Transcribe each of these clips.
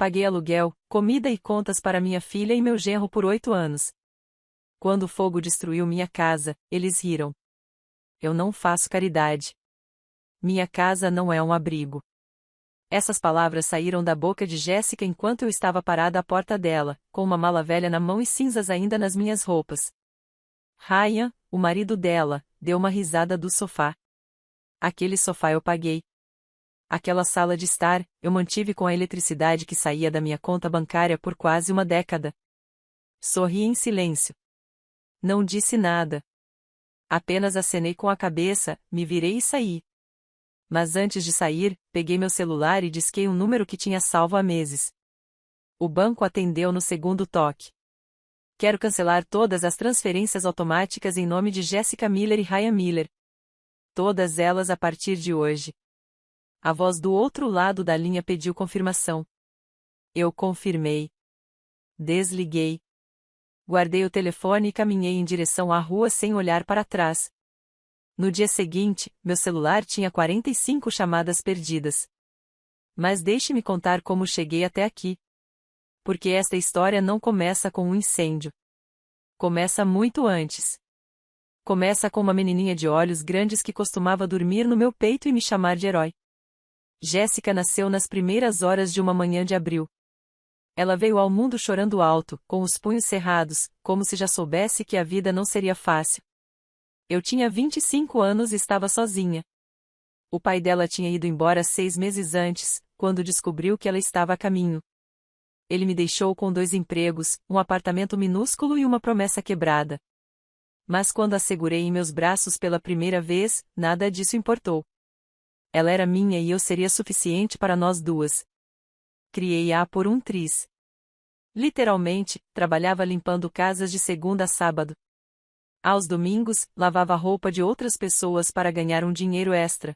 Paguei aluguel, comida e contas para minha filha e meu genro por 8 anos. Quando o fogo destruiu minha casa, eles riram. Eu não faço caridade. Minha casa não é um abrigo. Essas palavras saíram da boca de Jéssica enquanto eu estava parada à porta dela, com uma mala velha na mão e cinzas ainda nas minhas roupas. Ryan, o marido dela, deu uma risada do sofá. Aquele sofá eu paguei. Aquela sala de estar, eu mantive com a eletricidade que saía da minha conta bancária por quase uma década. Sorri em silêncio. Não disse nada. Apenas acenei com a cabeça, me virei e saí. Mas antes de sair, peguei meu celular e disquei um número que tinha salvo há meses. O banco atendeu no segundo toque. Quero cancelar todas as transferências automáticas em nome de Jessica Miller e Ryan Miller. Todas elas a partir de hoje. A voz do outro lado da linha pediu confirmação. Eu confirmei. Desliguei. Guardei o telefone e caminhei em direção à rua sem olhar para trás. No dia seguinte, meu celular tinha 45 chamadas perdidas. Mas deixe-me contar como cheguei até aqui. Porque esta história não começa com um incêndio. Começa muito antes. Começa com uma menininha de olhos grandes que costumava dormir no meu peito e me chamar de herói. Jéssica nasceu nas primeiras horas de uma manhã de abril. Ela veio ao mundo chorando alto, com os punhos cerrados, como se já soubesse que a vida não seria fácil. Eu tinha 25 anos e estava sozinha. O pai dela tinha ido embora 6 meses antes, quando descobriu que ela estava a caminho. Ele me deixou com 2 empregos, um apartamento minúsculo e uma promessa quebrada. Mas quando a segurei em meus braços pela primeira vez, nada disso importou. Ela era minha e eu seria suficiente para nós duas. Criei-a por um triz. Literalmente, trabalhava limpando casas de segunda a sábado. Aos domingos, lavava a roupa de outras pessoas para ganhar um dinheiro extra.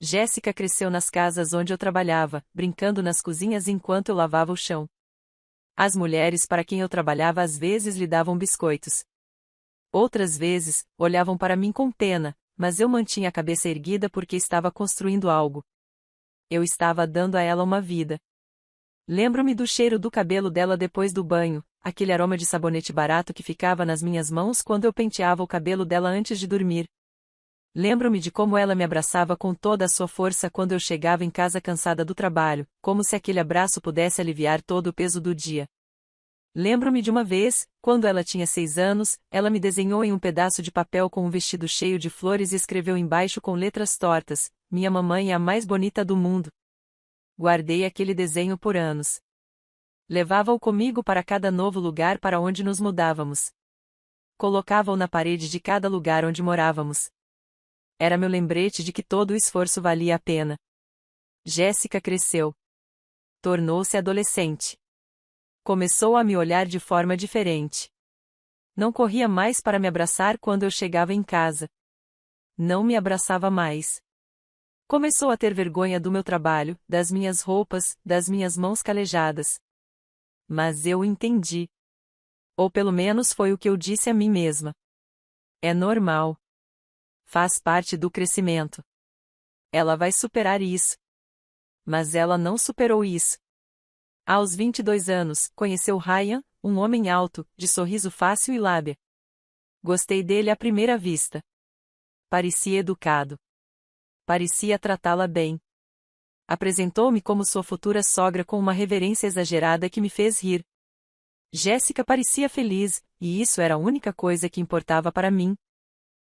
Jéssica cresceu nas casas onde eu trabalhava, brincando nas cozinhas enquanto eu lavava o chão. As mulheres para quem eu trabalhava às vezes lhe davam biscoitos. Outras vezes, olhavam para mim com pena, mas eu mantinha a cabeça erguida porque estava construindo algo. Eu estava dando a ela uma vida. Lembro-me do cheiro do cabelo dela depois do banho, aquele aroma de sabonete barato que ficava nas minhas mãos quando eu penteava o cabelo dela antes de dormir. Lembro-me de como ela me abraçava com toda a sua força quando eu chegava em casa cansada do trabalho, como se aquele abraço pudesse aliviar todo o peso do dia. Lembro-me de uma vez, quando ela tinha 6 anos, ela me desenhou em um pedaço de papel com um vestido cheio de flores e escreveu embaixo com letras tortas: "Minha mamãe é a mais bonita do mundo." Guardei aquele desenho por anos. Levava-o comigo para cada novo lugar para onde nos mudávamos. Colocava-o na parede de cada lugar onde morávamos. Era meu lembrete de que todo o esforço valia a pena. Jéssica cresceu. Tornou-se adolescente. Começou a me olhar de forma diferente. Não corria mais para me abraçar quando eu chegava em casa. Não me abraçava mais. Começou a ter vergonha do meu trabalho, das minhas roupas, das minhas mãos calejadas. Mas eu entendi. Ou pelo menos foi o que eu disse a mim mesma. É normal. Faz parte do crescimento. Ela vai superar isso. Mas ela não superou isso. Aos 22 anos, conheceu Ryan, um homem alto, de sorriso fácil e lábia. Gostei dele à primeira vista. Parecia educado. Parecia tratá-la bem. Apresentou-me como sua futura sogra com uma reverência exagerada que me fez rir. Jéssica parecia feliz, e isso era a única coisa que importava para mim.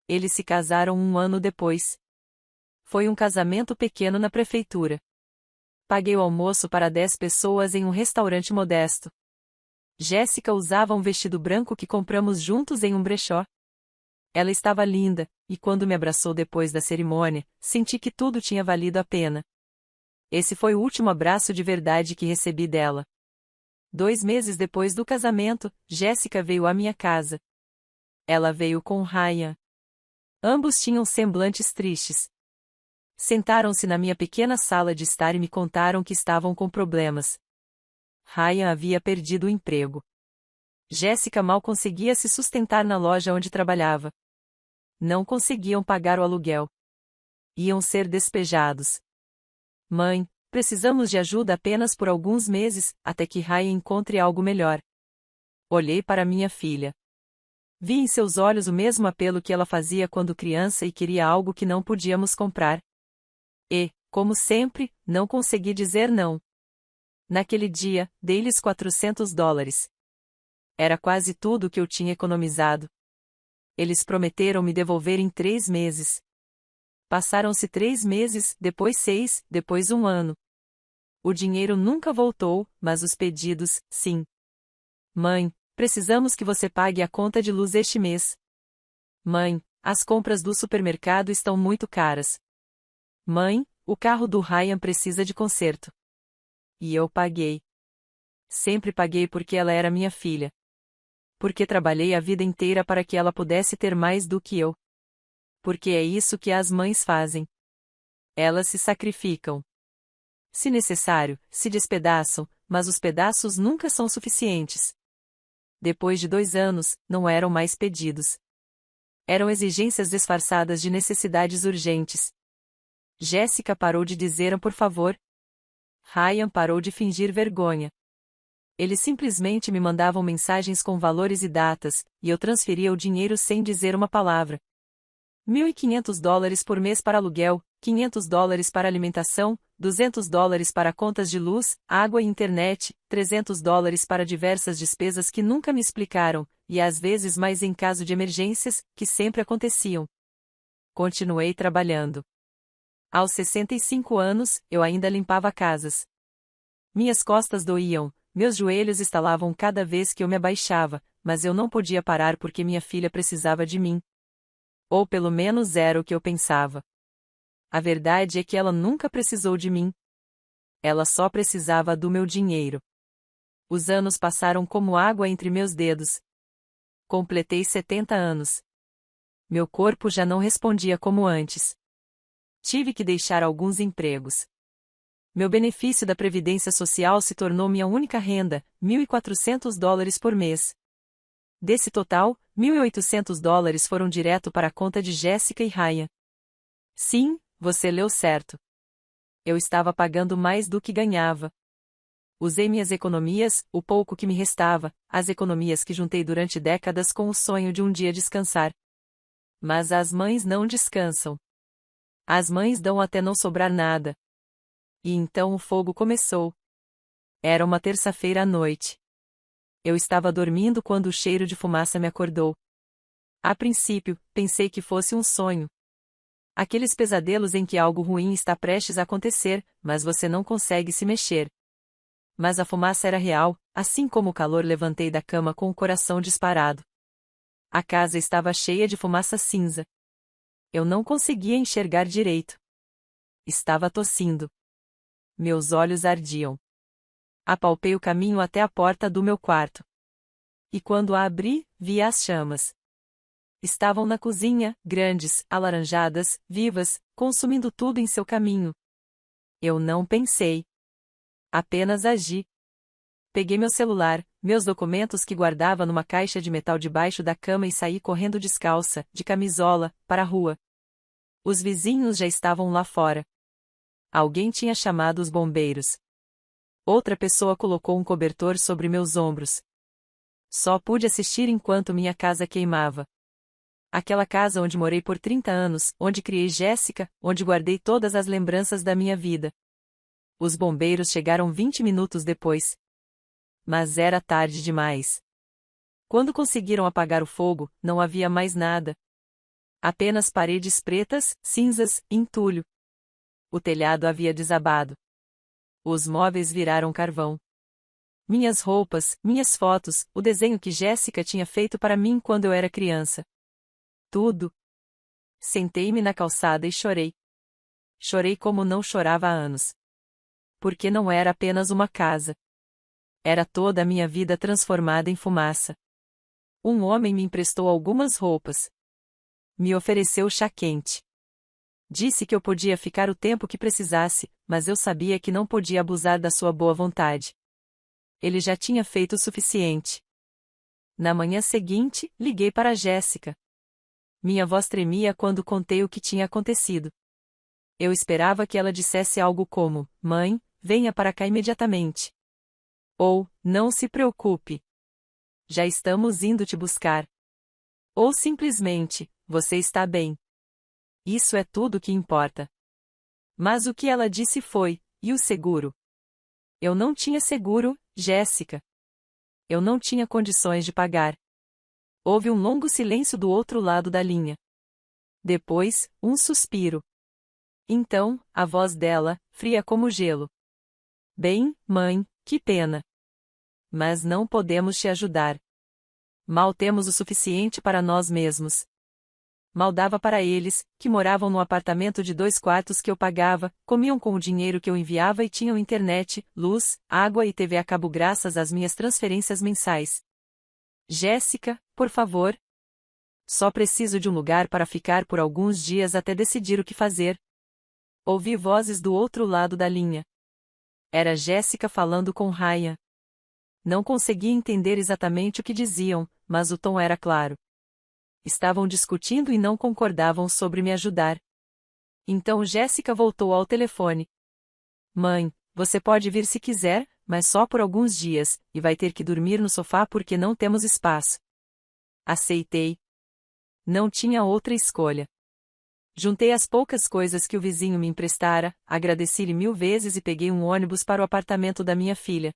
Eles se casaram 1 ano depois. Foi um casamento pequeno na prefeitura. Paguei o almoço para 10 pessoas em um restaurante modesto. Jéssica usava um vestido branco que compramos juntos em um brechó. Ela estava linda, e quando me abraçou depois da cerimônia, senti que tudo tinha valido a pena. Esse foi o último abraço de verdade que recebi dela. 2 meses depois do casamento, Jéssica veio à minha casa. Ela veio com Ryan. Ambos tinham semblantes tristes. Sentaram-se na minha pequena sala de estar e me contaram que estavam com problemas. Ryan havia perdido o emprego. Jéssica mal conseguia se sustentar na loja onde trabalhava. Não conseguiam pagar o aluguel. Iam ser despejados. Mãe, Precisamos de ajuda apenas por alguns meses, até que Ryan encontre algo melhor. Olhei para minha filha. Vi em seus olhos o mesmo apelo que ela fazia quando criança e queria algo que não podíamos comprar. E, como sempre, não consegui dizer não. Naquele dia, dei-lhes $400. Era quase tudo o que eu tinha economizado. Eles prometeram me devolver em 3 meses. Passaram-se 3 meses, depois 6, depois 1 ano. O dinheiro nunca voltou, mas os pedidos, sim. Mãe, precisamos que você pague a conta de luz este mês. Mãe, as compras do supermercado estão muito caras. Mãe, o carro do Ryan precisa de conserto. E eu paguei. Sempre paguei porque ela era minha filha. Porque trabalhei a vida inteira para que ela pudesse ter mais do que eu. Porque é isso que as mães fazem. Elas se sacrificam. Se necessário, se despedaçam, mas os pedaços nunca são suficientes. Depois de 2 anos, não eram mais pedidos. Eram exigências disfarçadas de necessidades urgentes. Jéssica parou de dizer por favor. Ryan parou de fingir vergonha. Eles simplesmente me mandavam mensagens com valores e datas, e eu transferia o dinheiro sem dizer uma palavra. $1.500 por mês para aluguel, $500 para alimentação, $200 para contas de luz, água e internet, $300 para diversas despesas que nunca me explicaram, e às vezes mais em caso de emergências, que sempre aconteciam. Continuei trabalhando. Aos 65 anos, eu ainda limpava casas. Minhas costas doíam, meus joelhos estalavam cada vez que eu me abaixava, mas eu não podia parar porque minha filha precisava de mim. Ou pelo menos era o que eu pensava. A verdade é que ela nunca precisou de mim. Ela só precisava do meu dinheiro. Os anos passaram como água entre meus dedos. Completei 70 anos. Meu corpo já não respondia como antes. Tive que deixar alguns empregos. Meu benefício da Previdência Social se tornou minha única renda, $1.400 por mês. Desse total, $1.800 foram direto para a conta de Jéssica e Ryan. Sim, você leu certo. Eu estava pagando mais do que ganhava. Usei minhas economias, o pouco que me restava, as economias que juntei durante décadas com o sonho de um dia descansar. Mas as mães não descansam. As mães dão até não sobrar nada. E então o fogo começou. Era uma terça-feira à noite. Eu estava dormindo quando o cheiro de fumaça me acordou. A princípio, pensei que fosse um sonho. Aqueles pesadelos em que algo ruim está prestes a acontecer, mas você não consegue se mexer. Mas a fumaça era real, assim como o calor. Levantei da cama com o coração disparado. A casa estava cheia de fumaça cinza. Eu não conseguia enxergar direito. Estava tossindo. Meus olhos ardiam. Apalpei o caminho até a porta do meu quarto. E quando a abri, vi as chamas. Estavam na cozinha, grandes, alaranjadas, vivas, consumindo tudo em seu caminho. Eu não pensei. Apenas agi. Peguei meu celular, meus documentos que guardava numa caixa de metal debaixo da cama e saí correndo descalça, de camisola, para a rua. Os vizinhos já estavam lá fora. Alguém tinha chamado os bombeiros. Outra pessoa colocou um cobertor sobre meus ombros. Só pude assistir enquanto minha casa queimava. Aquela casa onde morei por 30 anos, onde criei Jéssica, onde guardei todas as lembranças da minha vida. Os bombeiros chegaram 20 minutos depois. Mas era tarde demais. Quando conseguiram apagar o fogo, não havia mais nada. Apenas paredes pretas, cinzas, entulho. O telhado havia desabado. Os móveis viraram carvão. Minhas roupas, minhas fotos, o desenho que Jéssica tinha feito para mim quando eu era criança. Tudo. Sentei-me na calçada e chorei. Chorei como não chorava há anos. Porque não era apenas uma casa. Era toda a minha vida transformada em fumaça. Um homem me emprestou algumas roupas. Me ofereceu chá quente. Disse que eu podia ficar o tempo que precisasse, mas eu sabia que não podia abusar da sua boa vontade. Ele já tinha feito o suficiente. Na manhã seguinte, liguei para Jéssica. Minha voz tremia quando contei o que tinha acontecido. Eu esperava que ela dissesse algo como: "Mãe, venha para cá imediatamente." Ou: "Não se preocupe. Já estamos indo te buscar." Ou simplesmente: "Você está bem. Isso é tudo que importa." Mas o que ela disse foi: "E o seguro?" Eu não tinha seguro, Jéssica. Eu não tinha condições de pagar. Houve um longo silêncio do outro lado da linha. Depois, um suspiro. Então, a voz dela, fria como gelo. "Bem, mãe, que pena. Mas não podemos te ajudar. Mal temos o suficiente para nós mesmos." Mal dava para eles, que moravam no apartamento de 2 quartos que eu pagava, comiam com o dinheiro que eu enviava e tinham internet, luz, água e TV a cabo graças às minhas transferências mensais. "Jéssica, por favor. Só preciso de um lugar para ficar por alguns dias até decidir o que fazer." Ouvi vozes do outro lado da linha. Era Jéssica falando com Ryan. Não conseguia entender exatamente o que diziam, mas o tom era claro. Estavam discutindo e não concordavam sobre me ajudar. Então Jéssica voltou ao telefone. "Mãe, você pode vir se quiser, mas só por alguns dias, e vai ter que dormir no sofá porque não temos espaço." Aceitei. Não tinha outra escolha. Juntei as poucas coisas que o vizinho me emprestara, agradeci-lhe 1000 vezes e peguei um ônibus para o apartamento da minha filha.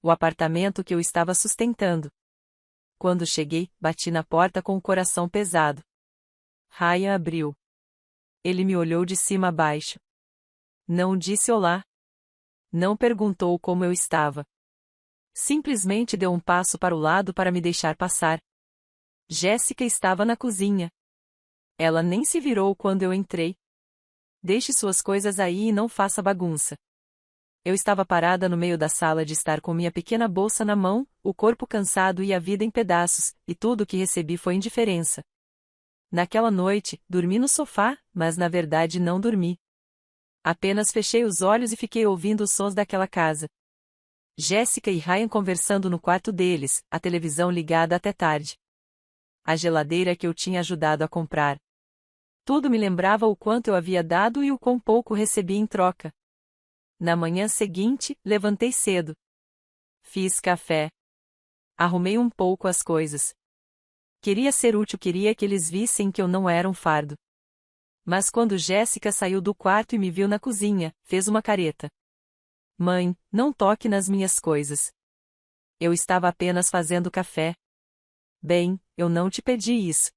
O apartamento que eu estava sustentando. Quando cheguei, bati na porta com o coração pesado. Ryan abriu. Ele me olhou de cima a baixo. Não disse olá. Não perguntou como eu estava. Simplesmente deu um passo para o lado para me deixar passar. Jéssica estava na cozinha. Ela nem se virou quando eu entrei. "Deixe suas coisas aí e não faça bagunça." Eu estava parada no meio da sala de estar com minha pequena bolsa na mão, o corpo cansado e a vida em pedaços, e tudo o que recebi foi indiferença. Naquela noite, dormi no sofá, mas na verdade não dormi. Apenas fechei os olhos e fiquei ouvindo os sons daquela casa. Jéssica e Ryan conversando no quarto deles, a televisão ligada até tarde. A geladeira que eu tinha ajudado a comprar. Tudo me lembrava o quanto eu havia dado e o quão pouco recebi em troca. Na manhã seguinte, levantei cedo. Fiz café. Arrumei um pouco as coisas. Queria ser útil, queria que eles vissem que eu não era um fardo. Mas quando Jéssica saiu do quarto e me viu na cozinha, fez uma careta. "Mãe, não toque nas minhas coisas. Eu estava apenas fazendo café." "Bem, eu não te pedi isso."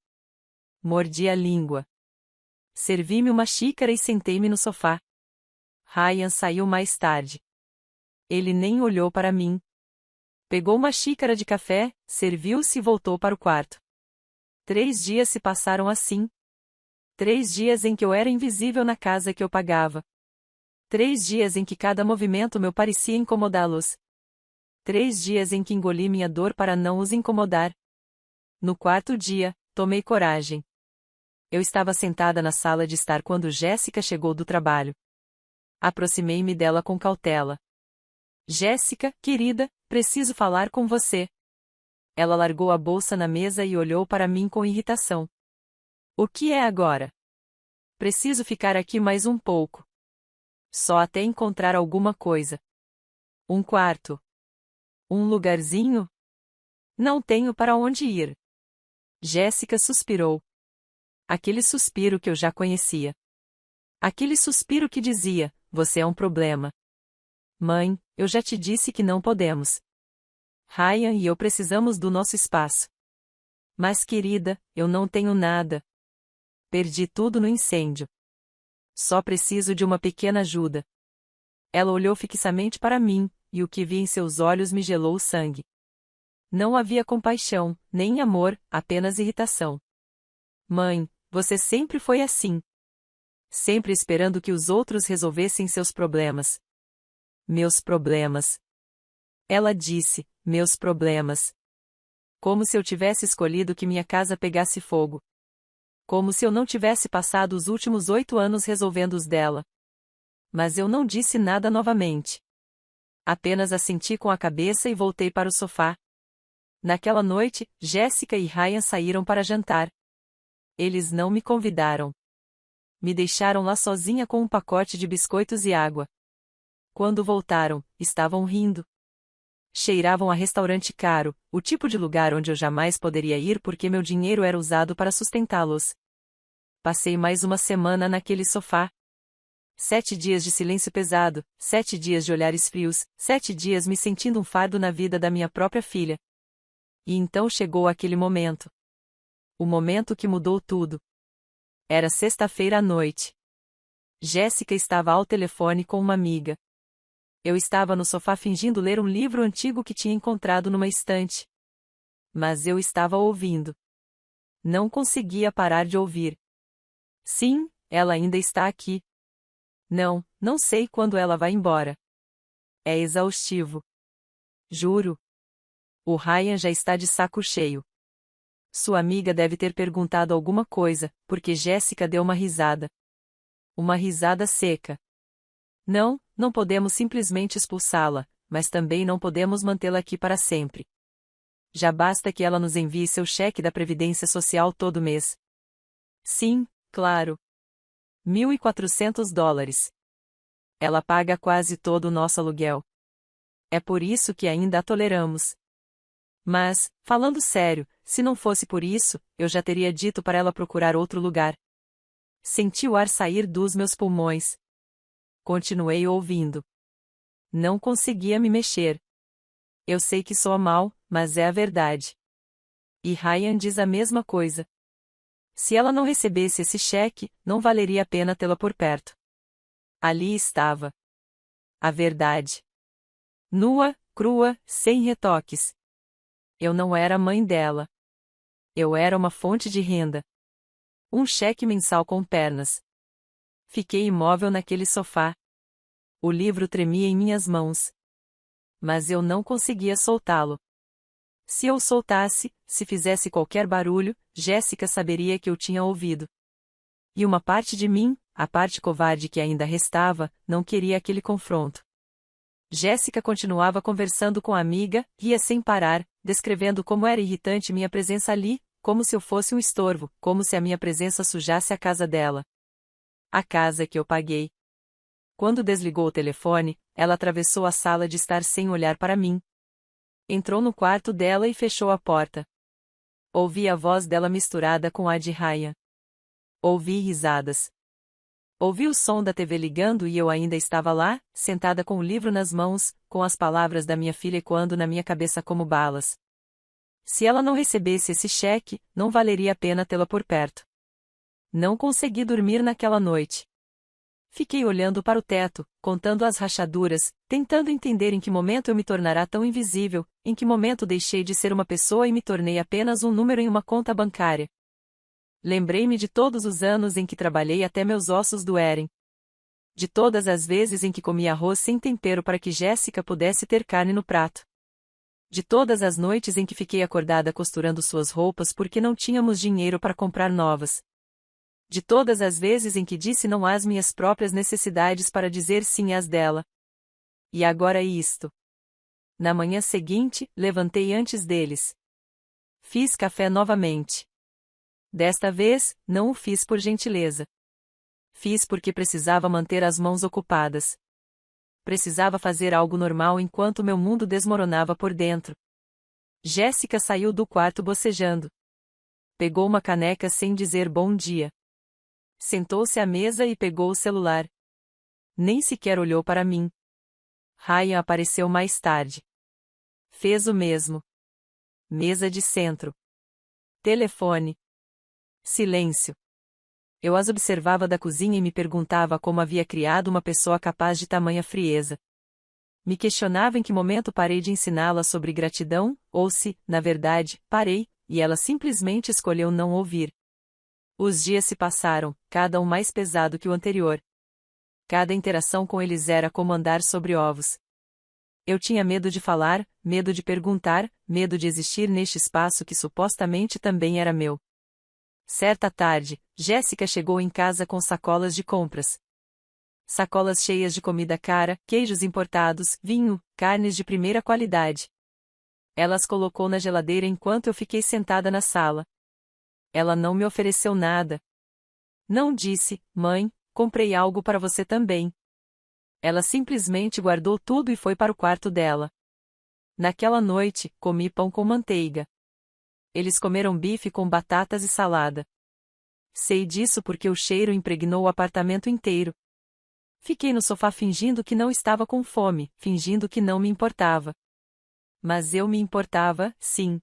Mordi a língua. Servi-me uma xícara e sentei-me no sofá. Ryan saiu mais tarde. Ele nem olhou para mim. Pegou uma xícara de café, serviu-se e voltou para o quarto. 3 dias se passaram assim. 3 dias em que eu era invisível na casa que eu pagava. 3 dias em que cada movimento meu parecia incomodá-los. 3 dias em que engoli minha dor para não os incomodar. No 4º dia, tomei coragem. Eu estava sentada na sala de estar quando Jéssica chegou do trabalho. Aproximei-me dela com cautela. "Jéssica, querida, preciso falar com você." Ela largou a bolsa na mesa e olhou para mim com irritação. "O que é agora?" "Preciso ficar aqui mais um pouco. Só até encontrar alguma coisa. Um quarto. Um lugarzinho?" "Não tenho para onde ir." Jéssica suspirou. Aquele suspiro que eu já conhecia. Aquele suspiro que dizia: "Você é um problema." "Mãe, eu já te disse que não podemos. Ryan e eu precisamos do nosso espaço." "Mas querida, eu não tenho nada. Perdi tudo no incêndio. Só preciso de uma pequena ajuda." Ela olhou fixamente para mim, e o que vi em seus olhos me gelou o sangue. Não havia compaixão, nem amor, apenas irritação. "Mãe, você sempre foi assim. Sempre esperando que os outros resolvessem seus problemas." "Meus problemas." Ela disse, "meus problemas." Como se eu tivesse escolhido que minha casa pegasse fogo. Como se eu não tivesse passado os últimos 8 anos resolvendo os dela. Mas eu não disse nada novamente. Apenas assenti com a cabeça e voltei para o sofá. Naquela noite, Jéssica e Ryan saíram para jantar. Eles não me convidaram. Me deixaram lá sozinha com um pacote de biscoitos e água. Quando voltaram, estavam rindo. Cheiravam a restaurante caro, o tipo de lugar onde eu jamais poderia ir porque meu dinheiro era usado para sustentá-los. Passei mais uma semana naquele sofá. 7 dias de silêncio pesado, 7 dias de olhares frios, 7 dias me sentindo um fardo na vida da minha própria filha. E então chegou aquele momento. O momento que mudou tudo. Era sexta-feira à noite. Jéssica estava ao telefone com uma amiga. Eu estava no sofá fingindo ler um livro antigo que tinha encontrado numa estante. Mas eu estava ouvindo. Não conseguia parar de ouvir. Sim, ela ainda está aqui. Não, não sei quando ela vai embora. É exaustivo. Juro. O Ryan já está de saco cheio. Sua amiga deve ter perguntado alguma coisa, porque Jéssica deu uma risada. Uma risada seca. Não, não podemos simplesmente expulsá-la, mas também não podemos mantê-la aqui para sempre. Já basta que ela nos envie seu cheque da Previdência Social todo mês. Sim, claro. $1.400. Ela paga quase todo o nosso aluguel. É por isso que ainda a toleramos. Mas, falando sério, se não fosse por isso, eu já teria dito para ela procurar outro lugar. Senti o ar sair dos meus pulmões. Continuei ouvindo. Não conseguia me mexer. Eu sei que soa mal, mas é a verdade. E Ryan diz a mesma coisa. Se ela não recebesse esse cheque, não valeria a pena tê-la por perto. Ali estava. A verdade. Nua, crua, sem retoques. Eu não era a mãe dela. Eu era uma fonte de renda. Um cheque mensal com pernas. Fiquei imóvel naquele sofá. O livro tremia em minhas mãos. Mas eu não conseguia soltá-lo. Se eu soltasse, se fizesse qualquer barulho, Jéssica saberia que eu tinha ouvido. E uma parte de mim, a parte covarde que ainda restava, não queria aquele confronto. Jéssica continuava conversando com a amiga, ria sem parar, descrevendo como era irritante minha presença ali, como se eu fosse um estorvo, como se a minha presença sujasse a casa dela. A casa que eu paguei. Quando desligou o telefone, ela atravessou a sala de estar sem olhar para mim. Entrou no quarto dela e fechou a porta. Ouvi a voz dela misturada com a de Ryan. Ouvi risadas. Ouvi o som da TV ligando e eu ainda estava lá, sentada com o livro nas mãos, com as palavras da minha filha ecoando na minha cabeça como balas. Se ela não recebesse esse cheque, não valeria a pena tê-la por perto. Não consegui dormir naquela noite. Fiquei olhando para o teto, contando as rachaduras, tentando entender em que momento eu me tornará tão invisível, em que momento deixei de ser uma pessoa e me tornei apenas um número em uma conta bancária. Lembrei-me de todos os anos em que trabalhei até meus ossos doerem. De todas as vezes em que comi arroz sem tempero para que Jéssica pudesse ter carne no prato. De todas as noites em que fiquei acordada costurando suas roupas porque não tínhamos dinheiro para comprar novas. De todas as vezes em que disse não às minhas próprias necessidades para dizer sim às dela. E agora isto. Na manhã seguinte, levantei antes deles. Fiz café novamente. Desta vez, não o fiz por gentileza. Fiz porque precisava manter as mãos ocupadas. Precisava fazer algo normal enquanto meu mundo desmoronava por dentro. Jéssica saiu do quarto bocejando. Pegou uma caneca sem dizer bom dia. Sentou-se à mesa e pegou o celular. Nem sequer olhou para mim. Ryan apareceu mais tarde. Fez o mesmo. Mesa de centro. Telefone. Silêncio. Eu as observava da cozinha e me perguntava como havia criado uma pessoa capaz de tamanha frieza. Me questionava em que momento parei de ensiná-la sobre gratidão, ou se, na verdade, parei, e ela simplesmente escolheu não ouvir. Os dias se passaram, cada um mais pesado que o anterior. Cada interação com eles era como andar sobre ovos. Eu tinha medo de falar, medo de perguntar, medo de existir neste espaço que supostamente também era meu. Certa tarde, Jéssica chegou em casa com sacolas de compras. Sacolas cheias de comida cara, queijos importados, vinho, carnes de primeira qualidade. Ela as colocou na geladeira enquanto eu fiquei sentada na sala. Ela não me ofereceu nada. Não disse: mãe, comprei algo para você também. Ela simplesmente guardou tudo e foi para o quarto dela. Naquela noite, comi pão com manteiga. Eles comeram bife com batatas e salada. Sei disso porque o cheiro impregnou o apartamento inteiro. Fiquei no sofá fingindo que não estava com fome, fingindo que não me importava. Mas eu me importava, sim.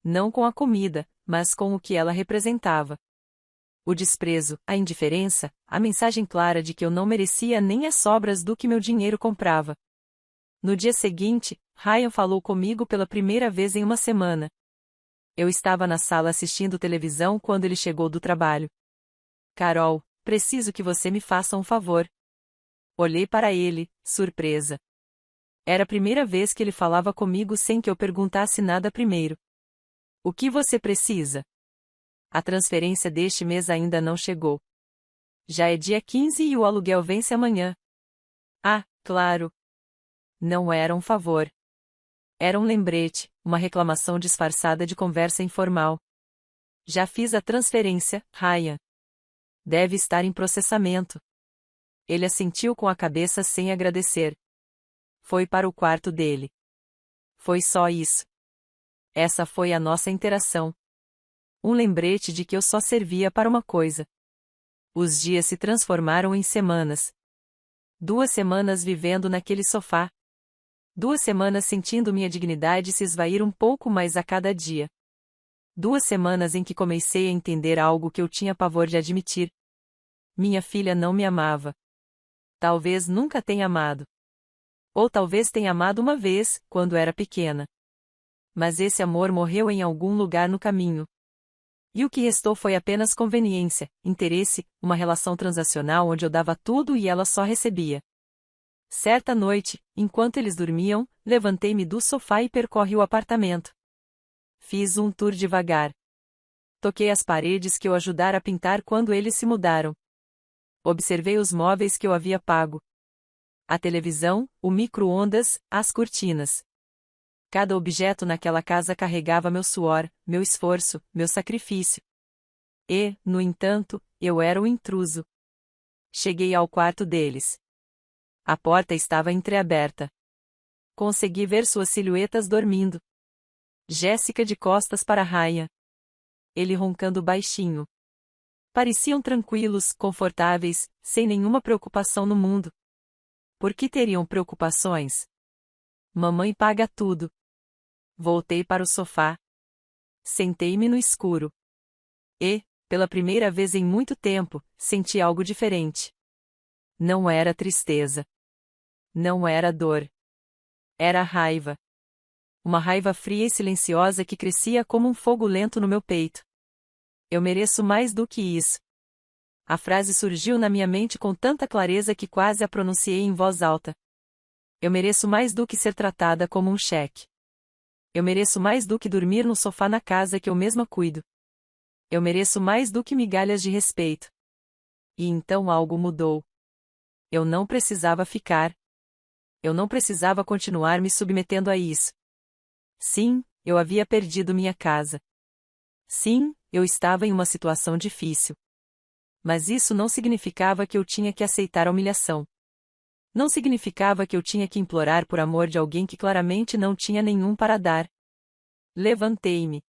Não com a comida, mas com o que ela representava. O desprezo, a indiferença, a mensagem clara de que eu não merecia nem as sobras do que meu dinheiro comprava. No dia seguinte, Ryan falou comigo pela primeira vez em uma semana. Eu estava na sala assistindo televisão quando ele chegou do trabalho. Carol, preciso que você me faça um favor. Olhei para ele, surpresa. Era a primeira vez que ele falava comigo sem que eu perguntasse nada primeiro. O que você precisa? A transferência deste mês ainda não chegou. Já é dia 15 e o aluguel vence amanhã. Ah, claro. Não era um favor. Era um lembrete, uma reclamação disfarçada de conversa informal. Já fiz a transferência, Ryan. Deve estar em processamento. Ele assentiu com a cabeça sem agradecer. Foi para o quarto dele. Foi só isso. Essa foi a nossa interação. Um lembrete de que eu só servia para uma coisa. Os dias se transformaram em semanas. 2 semanas vivendo naquele sofá. 2 semanas sentindo minha dignidade se esvair um pouco mais a cada dia. 2 semanas em que comecei a entender algo que eu tinha pavor de admitir. Minha filha não me amava. Talvez nunca tenha amado. Ou talvez tenha amado uma vez, quando era pequena. Mas esse amor morreu em algum lugar no caminho. E o que restou foi apenas conveniência, interesse, uma relação transacional onde eu dava tudo e ela só recebia. Certa noite, enquanto eles dormiam, levantei-me do sofá e percorri o apartamento. Fiz um tour devagar. Toquei as paredes que eu ajudara a pintar quando eles se mudaram. Observei os móveis que eu havia pago. A televisão, o micro-ondas, as cortinas. Cada objeto naquela casa carregava meu suor, meu esforço, meu sacrifício. E, no entanto, eu era o intruso. Cheguei ao quarto deles. A porta estava entreaberta. Consegui ver suas silhuetas dormindo. Jéssica de costas para Ryan. Ele roncando baixinho. Pareciam tranquilos, confortáveis, sem nenhuma preocupação no mundo. Por que teriam preocupações? Mamãe paga tudo. Voltei para o sofá. Sentei-me no escuro. E, pela primeira vez em muito tempo, senti algo diferente. Não era tristeza. Não era dor. Era raiva. Uma raiva fria e silenciosa que crescia como um fogo lento no meu peito. Eu mereço mais do que isso. A frase surgiu na minha mente com tanta clareza que quase a pronunciei em voz alta. Eu mereço mais do que ser tratada como um cheque. Eu mereço mais do que dormir no sofá na casa que eu mesma cuido. Eu mereço mais do que migalhas de respeito. E então algo mudou. Eu não precisava ficar. Eu não precisava continuar me submetendo a isso. Sim, eu havia perdido minha casa. Sim, eu estava em uma situação difícil. Mas isso não significava que eu tinha que aceitar a humilhação. Não significava que eu tinha que implorar por amor de alguém que claramente não tinha nenhum para dar. Levantei-me.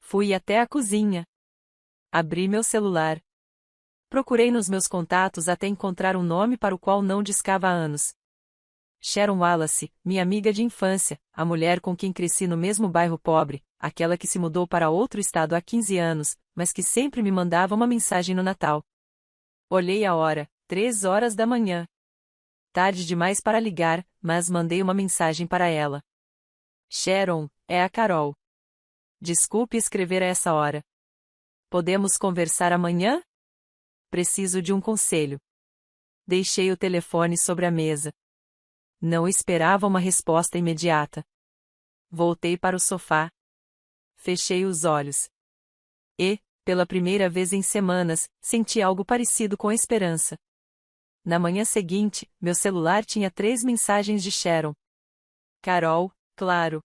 Fui até a cozinha. Abri meu celular. Procurei nos meus contatos até encontrar um nome para o qual não discava há anos. Sharon Wallace, minha amiga de infância, a mulher com quem cresci no mesmo bairro pobre, aquela que se mudou para outro estado há 15 anos, mas que sempre me mandava uma mensagem no Natal. Olhei a hora, 3 horas da manhã. Tarde demais para ligar, mas mandei uma mensagem para ela. Sharon, é a Carol. Desculpe escrever a essa hora. Podemos conversar amanhã? Preciso de um conselho. Deixei o telefone sobre a mesa. Não esperava uma resposta imediata. Voltei para o sofá. Fechei os olhos. E, pela primeira vez em semanas, senti algo parecido com esperança. Na manhã seguinte, meu celular tinha 3 mensagens de Sharon. Carol, claro.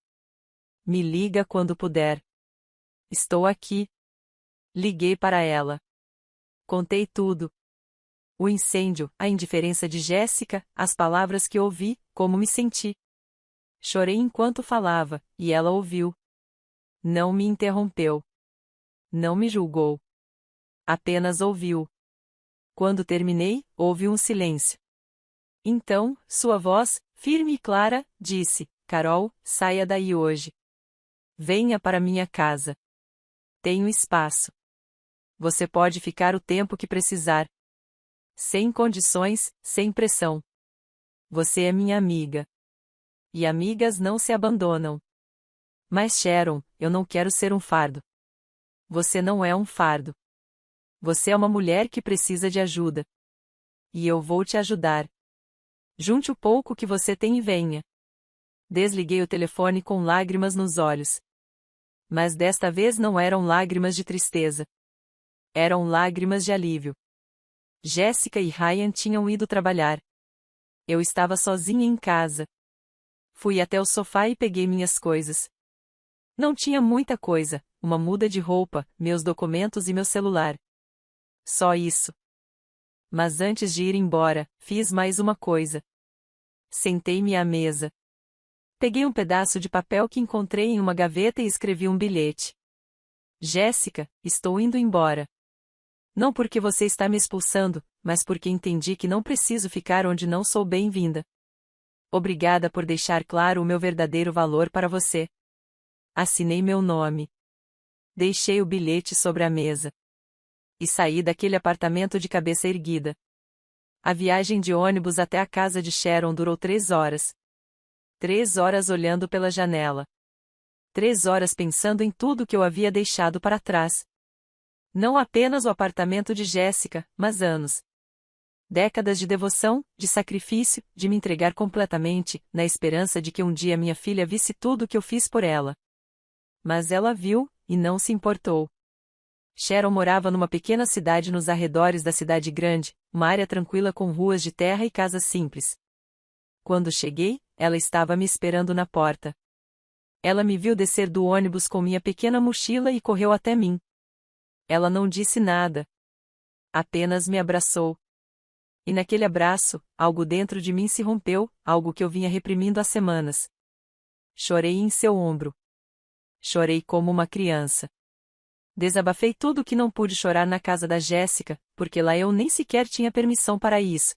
Me liga quando puder. Estou aqui. Liguei para ela. Contei tudo. O incêndio, a indiferença de Jéssica, as palavras que ouvi, como me senti. Chorei enquanto falava, e ela ouviu. Não me interrompeu. Não me julgou. Apenas ouviu. Quando terminei, houve um silêncio. Então, sua voz, firme e clara, disse: Carol, saia daí hoje. Venha para minha casa. Tenho espaço. Você pode ficar o tempo que precisar. Sem condições, sem pressão. Você é minha amiga. E amigas não se abandonam. Mas Sharon, eu não quero ser um fardo. Você não é um fardo. Você é uma mulher que precisa de ajuda. E eu vou te ajudar. Junte o pouco que você tem e venha. Desliguei o telefone com lágrimas nos olhos. Mas desta vez não eram lágrimas de tristeza. Eram lágrimas de alívio. Jéssica e Ryan tinham ido trabalhar. Eu estava sozinha em casa. Fui até o sofá e peguei minhas coisas. Não tinha muita coisa, uma muda de roupa, meus documentos e meu celular. Só isso. Mas antes de ir embora, fiz mais uma coisa. Sentei-me à mesa. Peguei um pedaço de papel que encontrei em uma gaveta e escrevi um bilhete. Jéssica, estou indo embora. Não porque você está me expulsando, mas porque entendi que não preciso ficar onde não sou bem-vinda. Obrigada por deixar claro o meu verdadeiro valor para você. Assinei meu nome. Deixei o bilhete sobre a mesa. E saí daquele apartamento de cabeça erguida. A viagem de ônibus até a casa de Sharon durou 3 horas. 3 horas olhando pela janela. 3 horas pensando em tudo que eu havia deixado para trás. Não apenas o apartamento de Jéssica, mas anos. Décadas de devoção, de sacrifício, de me entregar completamente, na esperança de que um dia minha filha visse tudo o que eu fiz por ela. Mas ela viu, e não se importou. Sharon morava numa pequena cidade nos arredores da cidade grande, uma área tranquila com ruas de terra e casas simples. Quando cheguei, ela estava me esperando na porta. Ela me viu descer do ônibus com minha pequena mochila e correu até mim. Ela não disse nada. Apenas me abraçou. E naquele abraço, algo dentro de mim se rompeu, algo que eu vinha reprimindo há semanas. Chorei em seu ombro. Chorei como uma criança. Desabafei tudo o que não pude chorar na casa da Jéssica, porque lá eu nem sequer tinha permissão para isso.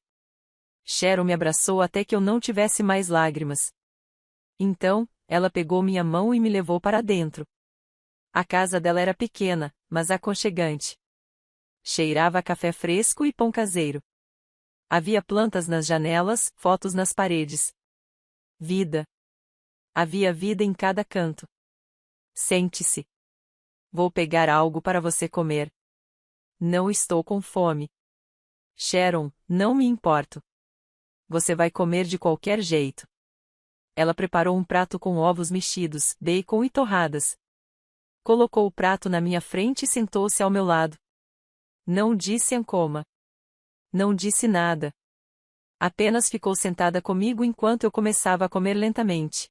Sharon me abraçou até que eu não tivesse mais lágrimas. Então, ela pegou minha mão e me levou para dentro. A casa dela era pequena, mas aconchegante. Cheirava a café fresco e pão caseiro. Havia plantas nas janelas, fotos nas paredes. Vida. Havia vida em cada canto. Sente-se. Vou pegar algo para você comer. Não estou com fome. Sharon, não me importo. Você vai comer de qualquer jeito. Ela preparou um prato com ovos mexidos, bacon e torradas. Colocou o prato na minha frente e sentou-se ao meu lado. Não disse em coma. Não disse nada. Apenas ficou sentada comigo enquanto eu começava a comer lentamente.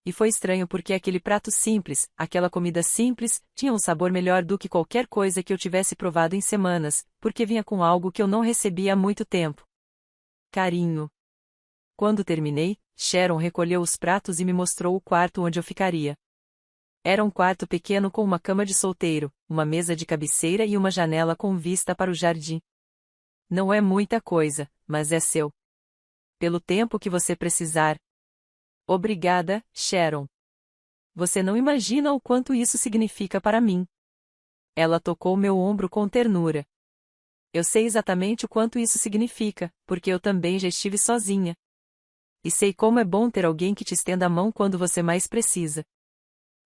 E foi estranho porque aquele prato simples, aquela comida simples, tinha um sabor melhor do que qualquer coisa que eu tivesse provado em semanas, porque vinha com algo que eu não recebia há muito tempo. Carinho. Quando terminei, Sharon recolheu os pratos e me mostrou o quarto onde eu ficaria. Era um quarto pequeno com uma cama de solteiro, uma mesa de cabeceira e uma janela com vista para o jardim. Não é muita coisa, mas é seu. Pelo tempo que você precisar. Obrigada, Sharon. Você não imagina o quanto isso significa para mim. Ela tocou meu ombro com ternura. Eu sei exatamente o quanto isso significa, porque eu também já estive sozinha. E sei como é bom ter alguém que te estenda a mão quando você mais precisa.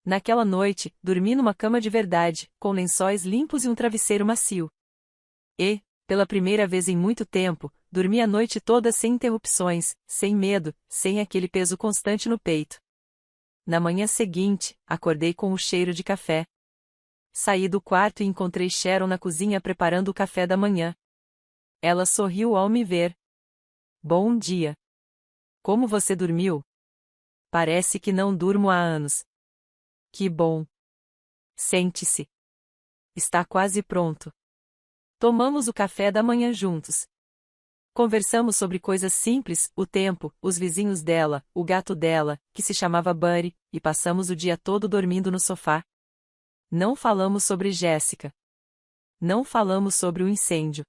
Naquela noite, dormi numa cama de verdade, com lençóis limpos e um travesseiro macio. E, pela primeira vez em muito tempo, dormi a noite toda sem interrupções, sem medo, sem aquele peso constante no peito. Na manhã seguinte, acordei com o cheiro de café. Saí do quarto e encontrei Sharon na cozinha preparando o café da manhã. Ela sorriu ao me ver. Bom dia. Como você dormiu? Parece que não durmo há anos. Que bom. Sente-se. Está quase pronto. Tomamos o café da manhã juntos. Conversamos sobre coisas simples, o tempo, os vizinhos dela, o gato dela, que se chamava Buddy, e passamos o dia todo dormindo no sofá. Não falamos sobre Jéssica. Não falamos sobre o incêndio.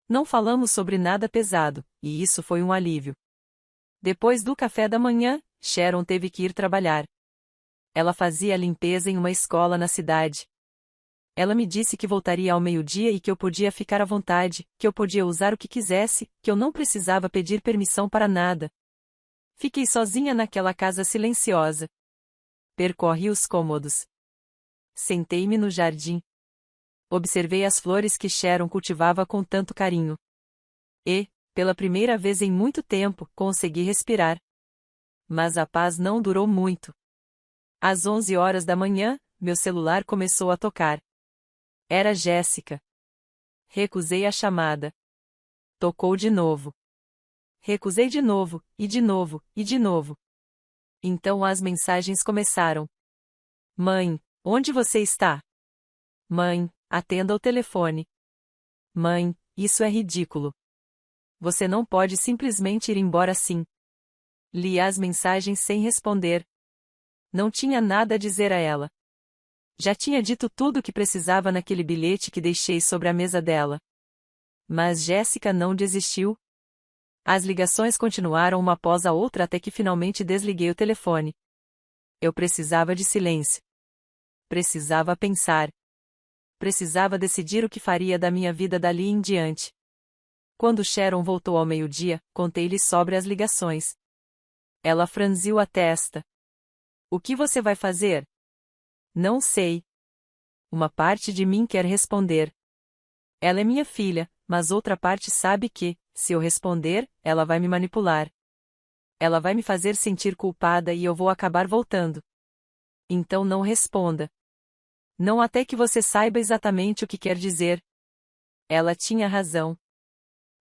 Não falamos sobre nada pesado, e isso foi um alívio. Depois do café da manhã, Sharon teve que ir trabalhar. Ela fazia a limpeza em uma escola na cidade. Ela me disse que voltaria ao meio-dia e que eu podia ficar à vontade, que eu podia usar o que quisesse, que eu não precisava pedir permissão para nada. Fiquei sozinha naquela casa silenciosa. Percorri os cômodos. Sentei-me no jardim. Observei as flores que Sharon cultivava com tanto carinho. E, pela primeira vez em muito tempo, consegui respirar. Mas a paz não durou muito. Às 11 horas da manhã, meu celular começou a tocar. Era Jéssica. Recusei a chamada. Tocou de novo. Recusei de novo, e de novo, e de novo. Então as mensagens começaram. Mãe, onde você está? Mãe, atenda o telefone. Mãe, isso é ridículo. Você não pode simplesmente ir embora assim. Li as mensagens sem responder. Não tinha nada a dizer a ela. Já tinha dito tudo o que precisava naquele bilhete que deixei sobre a mesa dela. Mas Jéssica não desistiu. As ligações continuaram uma após a outra até que finalmente desliguei o telefone. Eu precisava de silêncio. Precisava pensar. Precisava decidir o que faria da minha vida dali em diante. Quando Sharon voltou ao meio-dia, contei-lhe sobre as ligações. Ela franziu a testa. O que você vai fazer? Não sei. Uma parte de mim quer responder. Ela é minha filha, mas outra parte sabe que, se eu responder, ela vai me manipular. Ela vai me fazer sentir culpada e eu vou acabar voltando. Então não responda. Não até que você saiba exatamente o que quer dizer. Ela tinha razão.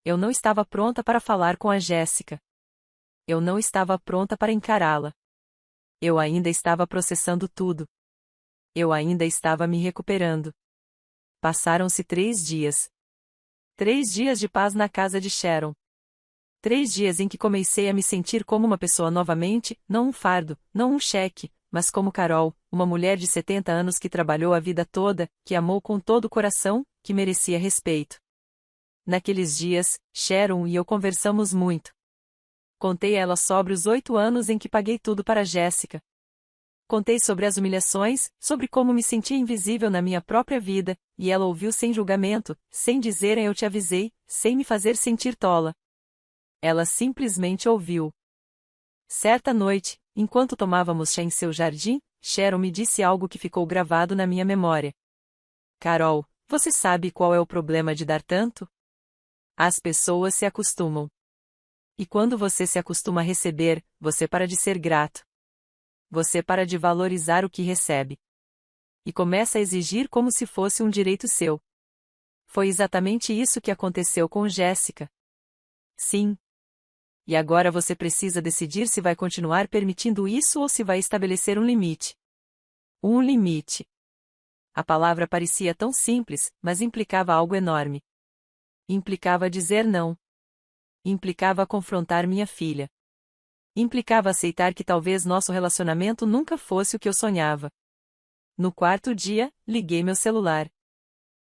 Eu não estava pronta para falar com a Jéssica. Eu não estava pronta para encará-la. Eu ainda estava processando tudo. Eu ainda estava me recuperando. Passaram-se 3 dias. 3 dias de paz na casa de Sharon. 3 dias em que comecei a me sentir como uma pessoa novamente, não um fardo, não um cheque, mas como Carol, uma mulher de 70 anos que trabalhou a vida toda, que amou com todo o coração, que merecia respeito. Naqueles dias, Sharon e eu conversamos muito. Contei a ela sobre os 8 anos em que paguei tudo para Jéssica. Contei sobre as humilhações, sobre como me sentia invisível na minha própria vida, e ela ouviu sem julgamento, sem dizer eu te avisei, sem me fazer sentir tola. Ela simplesmente ouviu. Certa noite, enquanto tomávamos chá em seu jardim, Sharon me disse algo que ficou gravado na minha memória. Carol, você sabe qual é o problema de dar tanto? As pessoas se acostumam. E quando você se acostuma a receber, você para de ser grato. Você para de valorizar o que recebe. E começa a exigir como se fosse um direito seu. Foi exatamente isso que aconteceu com Jéssica. Sim. E agora você precisa decidir se vai continuar permitindo isso ou se vai estabelecer um limite. Um limite. A palavra parecia tão simples, mas implicava algo enorme. Implicava dizer não. Implicava confrontar minha filha. Implicava aceitar que talvez nosso relacionamento nunca fosse o que eu sonhava. No 4º dia, liguei meu celular.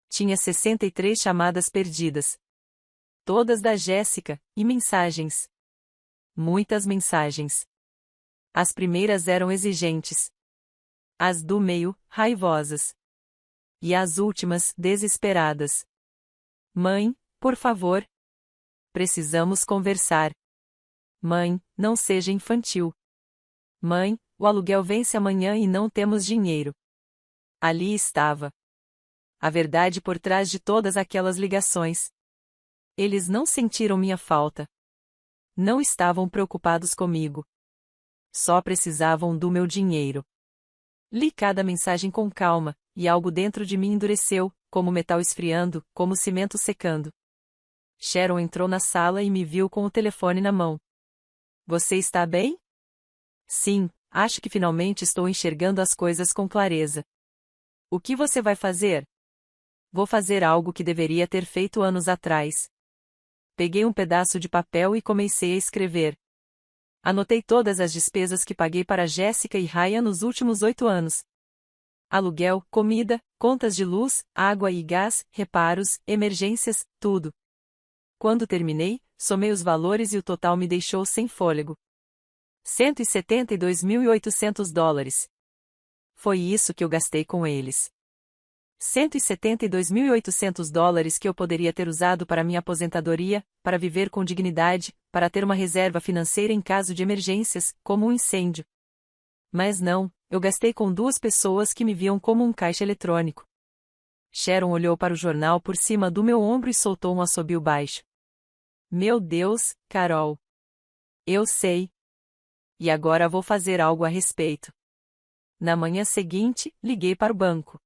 Tinha 63 chamadas perdidas. Todas da Jéssica, e mensagens. Muitas mensagens. As primeiras eram exigentes. As do meio, raivosas. E as últimas, desesperadas. Mãe, por favor. Precisamos conversar. Mãe, não seja infantil. Mãe, o aluguel vence amanhã e não temos dinheiro. Ali estava a verdade por trás de todas aquelas ligações. Eles não sentiram minha falta. Não estavam preocupados comigo. Só precisavam do meu dinheiro. Li cada mensagem com calma, e algo dentro de mim endureceu, como metal esfriando, como cimento secando. Sharon entrou na sala e me viu com o telefone na mão. Você está bem? Sim, acho que finalmente estou enxergando as coisas com clareza. O que você vai fazer? Vou fazer algo que deveria ter feito anos atrás. Peguei um pedaço de papel e comecei a escrever. Anotei todas as despesas que paguei para Jéssica e Ryan nos últimos 8 anos. Aluguel, comida, contas de luz, água e gás, reparos, emergências, tudo. Quando terminei, somei os valores e o total me deixou sem fôlego. $172.800. Foi isso que eu gastei com eles. $172.800 que eu poderia ter usado para minha aposentadoria, para viver com dignidade, para ter uma reserva financeira em caso de emergências, como um incêndio. Mas não, eu gastei com 2 pessoas que me viam como um caixa eletrônico. Sharon olhou para o jornal por cima do meu ombro e soltou um assobio baixo. Meu Deus, Carol. Eu sei. E agora vou fazer algo a respeito. Na manhã seguinte, liguei para o banco.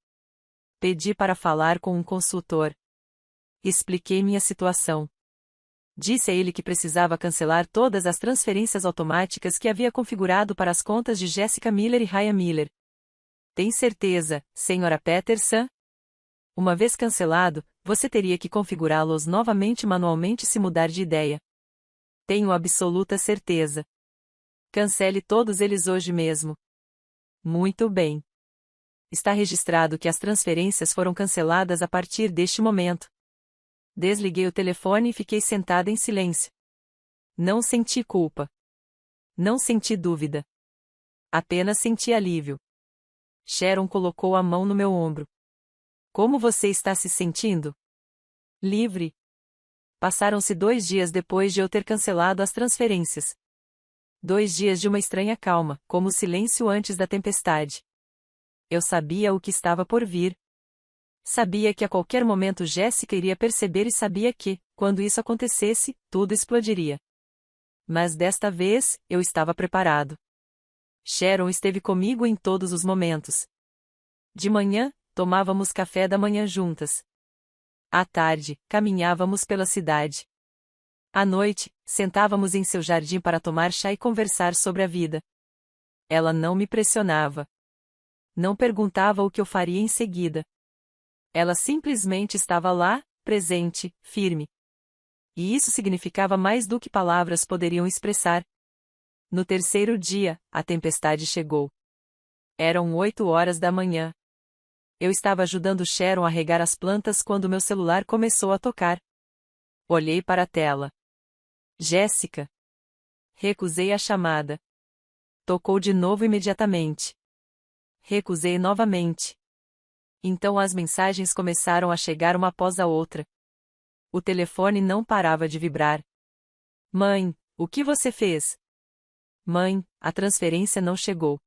Pedi para falar com um consultor. Expliquei minha situação. Disse a ele que precisava cancelar todas as transferências automáticas que havia configurado para as contas de Jessica Miller e Ryan Miller. Tem certeza, Sra. Peterson? Uma vez cancelado, você teria que configurá-los novamente manualmente se mudar de ideia. Tenho absoluta certeza. Cancele todos eles hoje mesmo. Muito bem. Está registrado que as transferências foram canceladas a partir deste momento. Desliguei o telefone e fiquei sentada em silêncio. Não senti culpa. Não senti dúvida. Apenas senti alívio. Sharon colocou a mão no meu ombro. Como você está se sentindo? Livre. Passaram-se 2 dias depois de eu ter cancelado as transferências. 2 dias de uma estranha calma, como o silêncio antes da tempestade. Eu sabia o que estava por vir. Sabia que a qualquer momento Jéssica iria perceber e sabia que, quando isso acontecesse, tudo explodiria. Mas desta vez, eu estava preparado. Sharon esteve comigo em todos os momentos. De manhã, tomávamos café da manhã juntas. À tarde, caminhávamos pela cidade. À noite, sentávamos em seu jardim para tomar chá e conversar sobre a vida. Ela não me pressionava. Não perguntava o que eu faria em seguida. Ela simplesmente estava lá, presente, firme. E isso significava mais do que palavras poderiam expressar. No terceiro dia, a tempestade chegou. Eram 8 horas da manhã. Eu estava ajudando Sharon a regar as plantas quando meu celular começou a tocar. Olhei para a tela. Jéssica. Recusei a chamada. Tocou de novo imediatamente. Recusei novamente. Então as mensagens começaram a chegar uma após a outra. O telefone não parava de vibrar. Mãe, o que você fez? Mãe, a transferência não chegou.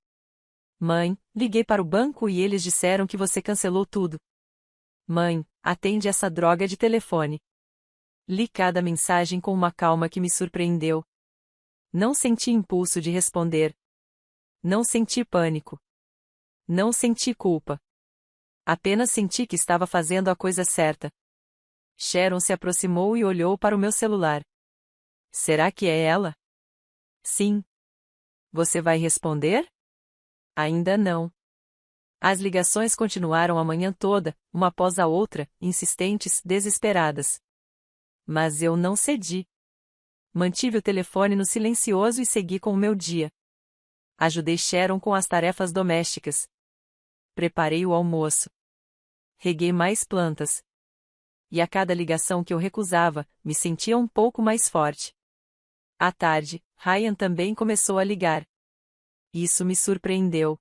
Mãe, liguei para o banco e eles disseram que você cancelou tudo. Mãe, atende essa droga de telefone. Li cada mensagem com uma calma que me surpreendeu. Não senti impulso de responder. Não senti pânico. Não senti culpa. Apenas senti que estava fazendo a coisa certa. Sharon se aproximou e olhou para o meu celular. Será que é ela? Sim. Você vai responder? Ainda não. As ligações continuaram a manhã toda, uma após a outra, insistentes, desesperadas. Mas eu não cedi. Mantive o telefone no silencioso e segui com o meu dia. Ajudei Sharon com as tarefas domésticas. Preparei o almoço. Reguei mais plantas. E a cada ligação que eu recusava, me sentia um pouco mais forte. À tarde, Ryan também começou a ligar. Isso me surpreendeu.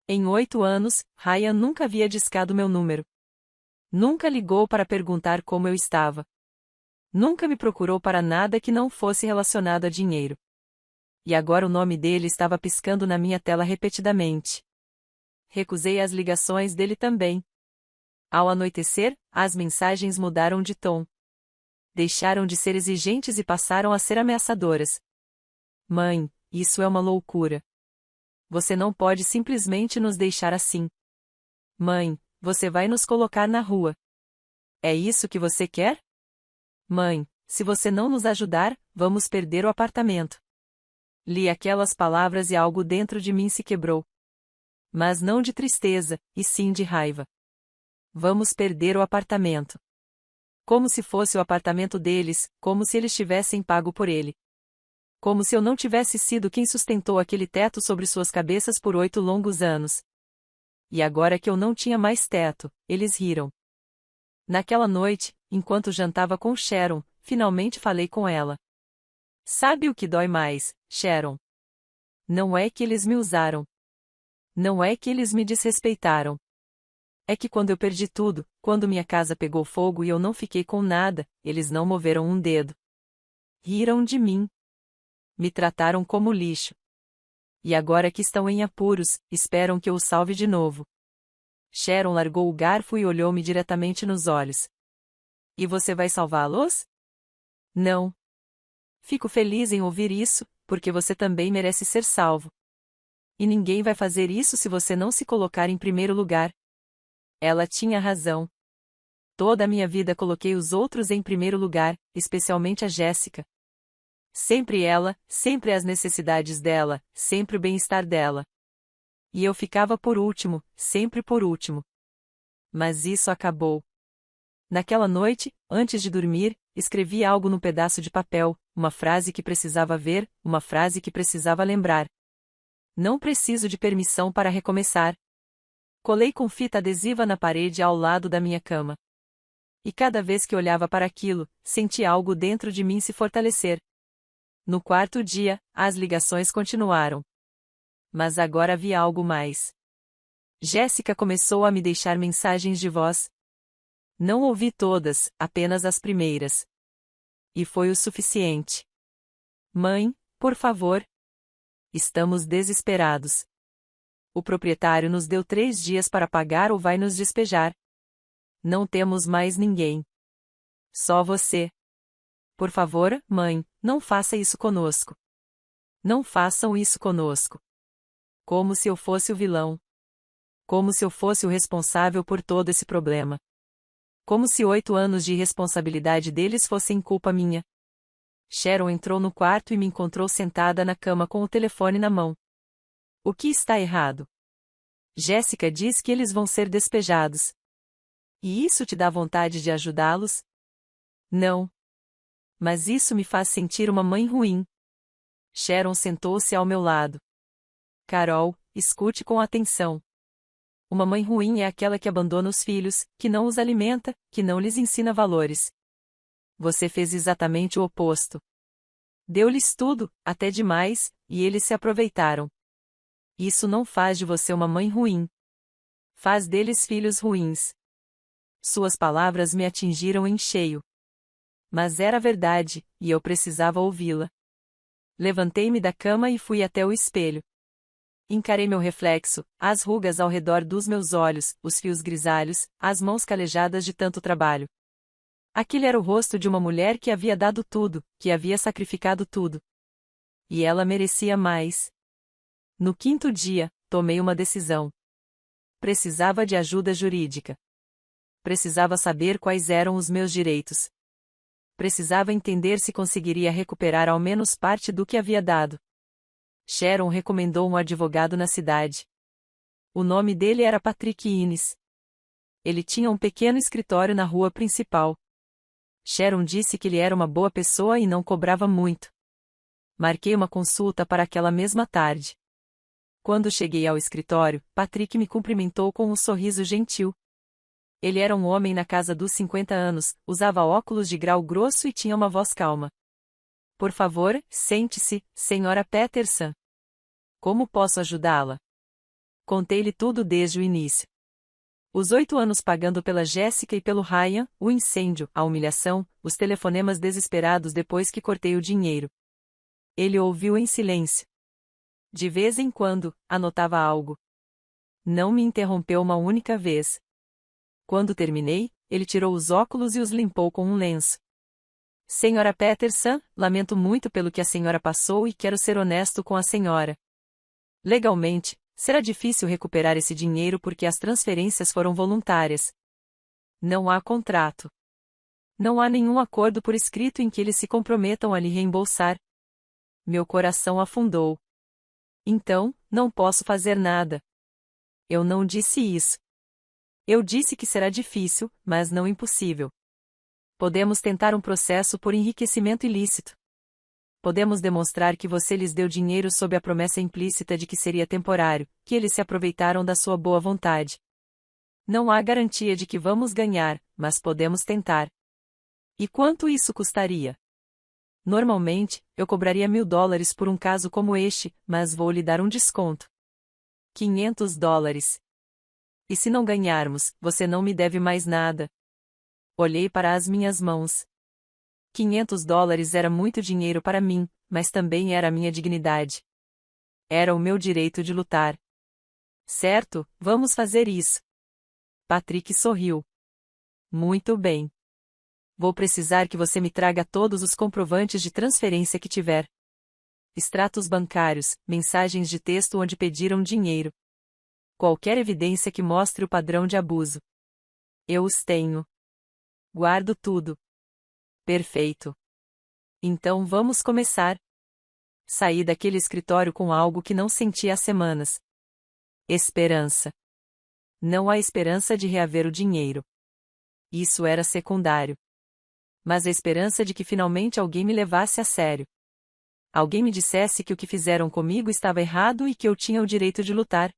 Em 8 anos, Ryan nunca havia discado meu número. Nunca ligou para perguntar como eu estava. Nunca me procurou para nada que não fosse relacionado a dinheiro. E agora o nome dele estava piscando na minha tela repetidamente. Recusei as ligações dele também. Ao anoitecer, as mensagens mudaram de tom. Deixaram de ser exigentes e passaram a ser ameaçadoras. Mãe, isso é uma loucura. Você não pode simplesmente nos deixar assim. Mãe, você vai nos colocar na rua. É isso que você quer? Mãe, se você não nos ajudar, vamos perder o apartamento. Li aquelas palavras e algo dentro de mim se quebrou. Mas não de tristeza, e sim de raiva. Vamos perder o apartamento. Como se fosse o apartamento deles, como se eles tivessem pago por ele. Como se eu não tivesse sido quem sustentou aquele teto sobre suas cabeças por 8 longos anos. E agora que eu não tinha mais teto, eles riram. Naquela noite, enquanto jantava com Sharon, finalmente falei com ela. Sabe o que dói mais, Sharon? Não é que eles me usaram. Não é que eles me desrespeitaram. É que quando eu perdi tudo, quando minha casa pegou fogo e eu não fiquei com nada, eles não moveram um dedo. Riram de mim. Me trataram como lixo. E agora que estão em apuros, esperam que eu o salve de novo. Sharon largou o garfo e olhou-me diretamente nos olhos. E você vai salvá-los? Não. Fico feliz em ouvir isso, porque você também merece ser salvo. E ninguém vai fazer isso se você não se colocar em primeiro lugar. Ela tinha razão. Toda a minha vida coloquei os outros em primeiro lugar, especialmente a Jéssica. Sempre ela, sempre as necessidades dela, sempre o bem-estar dela. E eu ficava por último, sempre por último. Mas isso acabou. Naquela noite, antes de dormir, escrevi algo no pedaço de papel, uma frase que precisava ver, uma frase que precisava lembrar. Não preciso de permissão para recomeçar. Colei com fita adesiva na parede ao lado da minha cama. E cada vez que olhava para aquilo, senti algo dentro de mim se fortalecer. No quarto dia, as ligações continuaram. Mas agora havia algo mais. Jéssica começou a me deixar mensagens de voz. Não ouvi todas, apenas as primeiras. E foi o suficiente. Mãe, por favor. Estamos desesperados. O proprietário nos deu 3 dias para pagar ou vai nos despejar. Não temos mais ninguém. Só você. Por favor, mãe, não faça isso conosco. Não façam isso conosco. Como se eu fosse o vilão. Como se eu fosse o responsável por todo esse problema. Como se 8 anos de irresponsabilidade deles fossem culpa minha. Sharon entrou no quarto e me encontrou sentada na cama com o telefone na mão. O que está errado? Jéssica diz que eles vão ser despejados. E isso te dá vontade de ajudá-los? Não. Mas isso me faz sentir uma mãe ruim. Sharon sentou-se ao meu lado. Carol, escute com atenção. Uma mãe ruim é aquela que abandona os filhos, que não os alimenta, que não lhes ensina valores. Você fez exatamente o oposto. Deu-lhes tudo, até demais, e eles se aproveitaram. Isso não faz de você uma mãe ruim. Faz deles filhos ruins. Suas palavras me atingiram em cheio. Mas era verdade, e eu precisava ouvi-la. Levantei-me da cama e fui até o espelho. Encarei meu reflexo, as rugas ao redor dos meus olhos, os fios grisalhos, as mãos calejadas de tanto trabalho. Aquele era o rosto de uma mulher que havia dado tudo, que havia sacrificado tudo. E ela merecia mais. No 5º dia, tomei uma decisão. Precisava de ajuda jurídica. Precisava saber quais eram os meus direitos. Precisava entender se conseguiria recuperar ao menos parte do que havia dado. Sharon recomendou um advogado na cidade. O nome dele era Patrick Innes. Ele tinha um pequeno escritório na rua principal. Sharon disse que ele era uma boa pessoa e não cobrava muito. Marquei uma consulta para aquela mesma tarde. Quando cheguei ao escritório, Patrick me cumprimentou com um sorriso gentil. Ele era um homem na casa dos 50 anos, usava óculos de grau grosso e tinha uma voz calma. Por favor, sente-se, Sra. Peterson. Como posso ajudá-la? Contei-lhe tudo desde o início. Os 8 anos pagando pela Jéssica e pelo Ryan, o incêndio, a humilhação, os telefonemas desesperados depois que cortei o dinheiro. Ele ouviu em silêncio. De vez em quando, anotava algo. Não me interrompeu uma única vez. Quando terminei, ele tirou os óculos e os limpou com um lenço. Sra. Peterson, lamento muito pelo que a senhora passou e quero ser honesto com a senhora. Legalmente, será difícil recuperar esse dinheiro porque as transferências foram voluntárias. Não há contrato. Não há nenhum acordo por escrito em que eles se comprometam a lhe reembolsar. Meu coração afundou. Então, não posso fazer nada. Eu não disse isso. Eu disse que será difícil, mas não impossível. Podemos tentar um processo por enriquecimento ilícito. Podemos demonstrar que você lhes deu dinheiro sob a promessa implícita de que seria temporário, que eles se aproveitaram da sua boa vontade. Não há garantia de que vamos ganhar, mas podemos tentar. E quanto isso custaria? Normalmente, eu cobraria $1.000 por um caso como este, mas vou lhe dar um desconto. $500. E se não ganharmos, você não me deve mais nada. Olhei para as minhas mãos. $500 era muito dinheiro para mim, mas também era a minha dignidade. Era o meu direito de lutar. Certo, vamos fazer isso. Patrick sorriu. Muito bem. Vou precisar que você me traga todos os comprovantes de transferência que tiver. Extratos bancários, mensagens de texto onde pediram dinheiro. Qualquer evidência que mostre o padrão de abuso. Eu os tenho. Guardo tudo. Perfeito. Então vamos começar. Saí daquele escritório com algo que não senti há semanas. Esperança. Não há esperança de reaver o dinheiro. Isso era secundário. Mas a esperança de que finalmente alguém me levasse a sério. Alguém me dissesse que o que fizeram comigo estava errado e que eu tinha o direito de lutar.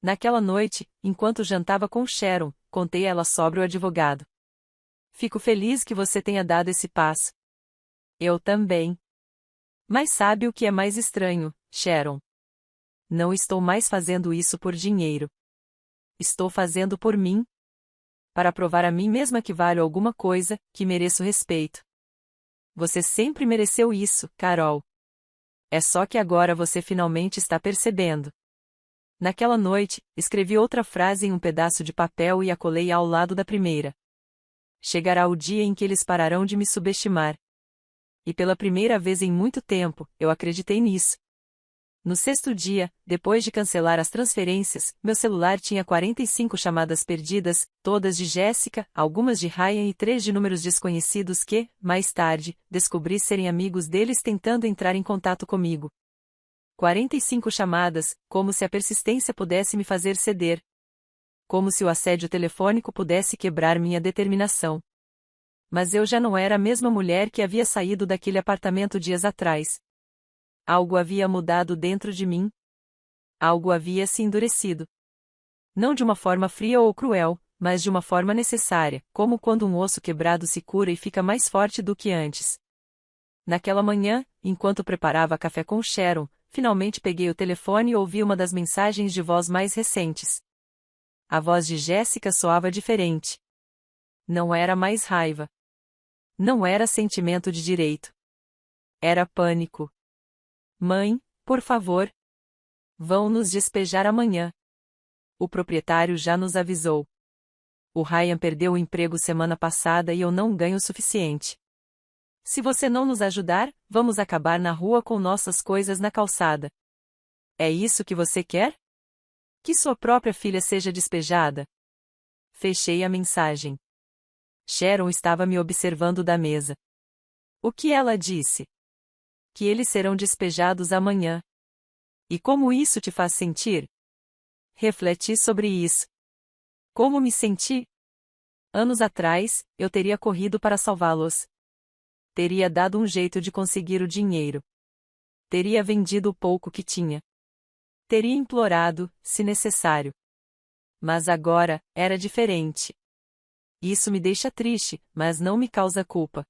Naquela noite, enquanto jantava com Sharon, contei a ela sobre o advogado. Fico feliz que você tenha dado esse passo. Eu também. Mas sabe o que é mais estranho, Sharon? Não estou mais fazendo isso por dinheiro. Estou fazendo por mim. Para provar a mim mesma que valho alguma coisa, que mereço respeito. Você sempre mereceu isso, Carol. É só que agora você finalmente está percebendo. Naquela noite, escrevi outra frase em um pedaço de papel e a colei ao lado da primeira. Chegará o dia em que eles pararão de me subestimar. E pela primeira vez em muito tempo, eu acreditei nisso. No sexto dia, depois de cancelar as transferências, meu celular tinha 45 chamadas perdidas, todas de Jéssica, algumas de Ryan e 3 de números desconhecidos que, mais tarde, descobri serem amigos deles tentando entrar em contato comigo. 45 chamadas, como se a persistência pudesse me fazer ceder. Como se o assédio telefônico pudesse quebrar minha determinação. Mas eu já não era a mesma mulher que havia saído daquele apartamento dias atrás. Algo havia mudado dentro de mim. Algo havia se endurecido. Não de uma forma fria ou cruel, mas de uma forma necessária, como quando um osso quebrado se cura e fica mais forte do que antes. Naquela manhã, enquanto preparava café com Sharon, finalmente peguei o telefone e ouvi uma das mensagens de voz mais recentes. A voz de Jéssica soava diferente. Não era mais raiva. Não era sentimento de direito. Era pânico. Mãe, por favor. Vão nos despejar amanhã. O proprietário já nos avisou. O Ryan perdeu o emprego semana passada e eu não ganho o suficiente. Se você não nos ajudar, vamos acabar na rua com nossas coisas na calçada. É isso que você quer? Que sua própria filha seja despejada? Fechei a mensagem. Sharon estava me observando da mesa. O que ela disse? Que eles serão despejados amanhã. E como isso te faz sentir? Refleti sobre isso. Como me senti? Anos atrás, eu teria corrido para salvá-los. Teria dado um jeito de conseguir o dinheiro. Teria vendido o pouco que tinha. Teria implorado, se necessário. Mas agora, era diferente. Isso me deixa triste, mas não me causa culpa.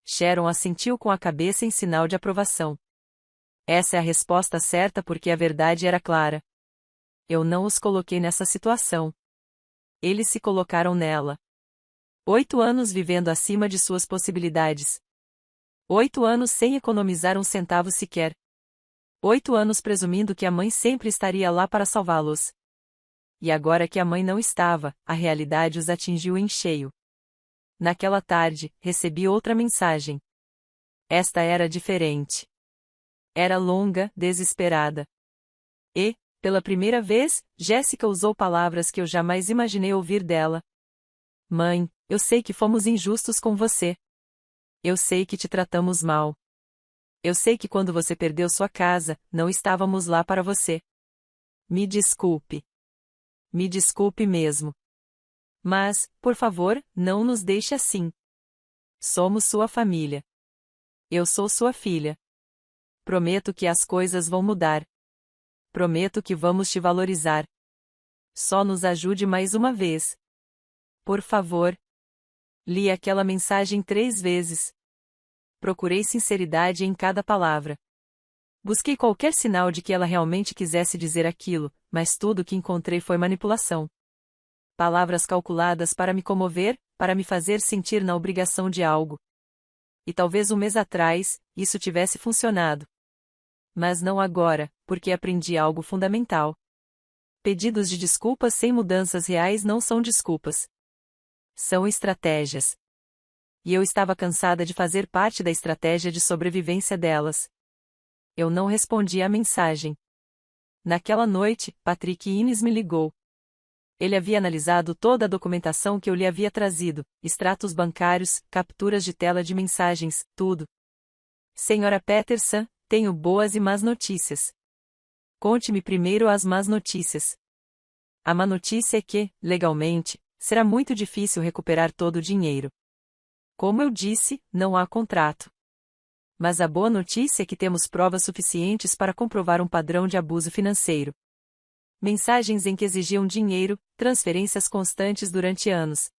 Sharon assentiu com a cabeça em sinal de aprovação. Essa é a resposta certa porque a verdade era clara. Eu não os coloquei nessa situação. Eles se colocaram nela. 8 anos vivendo acima de suas possibilidades. 8 anos sem economizar um centavo sequer. 8 anos presumindo que a mãe sempre estaria lá para salvá-los. E agora que a mãe não estava, a realidade os atingiu em cheio. Naquela tarde, recebi outra mensagem. Esta era diferente. Era longa, desesperada. E, pela primeira vez, Jéssica usou palavras que eu jamais imaginei ouvir dela. Mãe, eu sei que fomos injustos com você. Eu sei que te tratamos mal. Eu sei que quando você perdeu sua casa, não estávamos lá para você. Me desculpe. Me desculpe mesmo. Mas, por favor, não nos deixe assim. Somos sua família. Eu sou sua filha. Prometo que as coisas vão mudar. Prometo que vamos te valorizar. Só nos ajude mais uma vez. Por favor. Li aquela mensagem 3 vezes. Procurei sinceridade em cada palavra. Busquei qualquer sinal de que ela realmente quisesse dizer aquilo, mas tudo o que encontrei foi manipulação. Palavras calculadas para me comover, para me fazer sentir na obrigação de algo. E talvez um mês atrás, isso tivesse funcionado. Mas não agora, porque aprendi algo fundamental. Pedidos de desculpas sem mudanças reais não são desculpas. São estratégias. E eu estava cansada de fazer parte da estratégia de sobrevivência delas. Eu não respondi à mensagem. Naquela noite, Patrick Innes me ligou. Ele havia analisado toda a documentação que eu lhe havia trazido, extratos bancários, capturas de tela de mensagens, tudo. Senhora Peterson, tenho boas e más notícias. Conte-me primeiro as más notícias. A má notícia é que, legalmente, será muito difícil recuperar todo o dinheiro. Como eu disse, não há contrato. Mas a boa notícia é que temos provas suficientes para comprovar um padrão de abuso financeiro. Mensagens em que exigiam dinheiro, transferências constantes durante anos.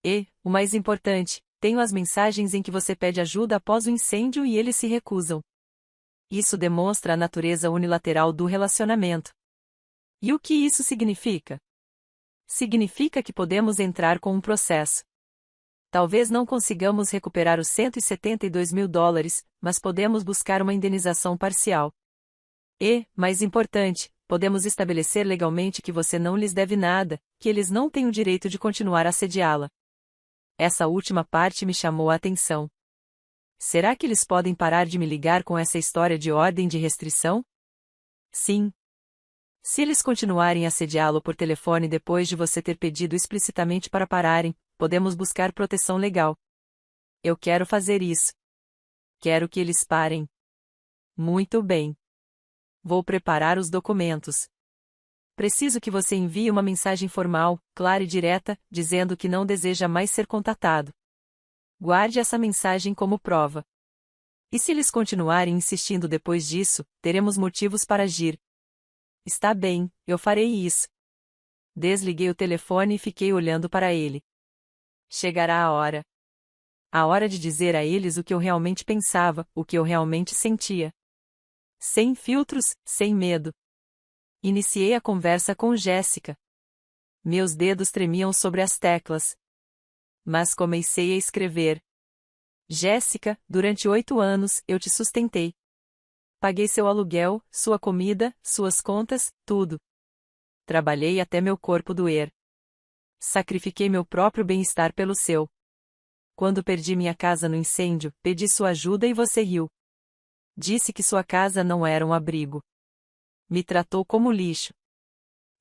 E, o mais importante, tenho as mensagens em que você pede ajuda após o incêndio e eles se recusam. Isso demonstra a natureza unilateral do relacionamento. E o que isso significa? Significa que podemos entrar com um processo. Talvez não consigamos recuperar os $172.000, mas podemos buscar uma indenização parcial. E, mais importante, podemos estabelecer legalmente que você não lhes deve nada, que eles não têm o direito de continuar a assediá-la. Essa última parte me chamou a atenção. Será que eles podem parar de me ligar com essa história de ordem de restrição? Sim. Se eles continuarem a assediá-lo por telefone depois de você ter pedido explicitamente para pararem, podemos buscar proteção legal. Eu quero fazer isso. Quero que eles parem. Muito bem. Vou preparar os documentos. Preciso que você envie uma mensagem formal, clara e direta, dizendo que não deseja mais ser contatado. Guarde essa mensagem como prova. E se eles continuarem insistindo depois disso, teremos motivos para agir. Está bem, eu farei isso. Desliguei o telefone e fiquei olhando para ele. Chegará a hora. A hora de dizer a eles o que eu realmente pensava, o que eu realmente sentia. Sem filtros, sem medo. Iniciei a conversa com Jéssica. Meus dedos tremiam sobre as teclas. Mas comecei a escrever. Jéssica, durante 8 anos, eu te sustentei. Paguei seu aluguel, sua comida, suas contas, tudo. Trabalhei até meu corpo doer. Sacrifiquei meu próprio bem-estar pelo seu. Quando perdi minha casa no incêndio, pedi sua ajuda e você riu. Disse que sua casa não era um abrigo. Me tratou como lixo.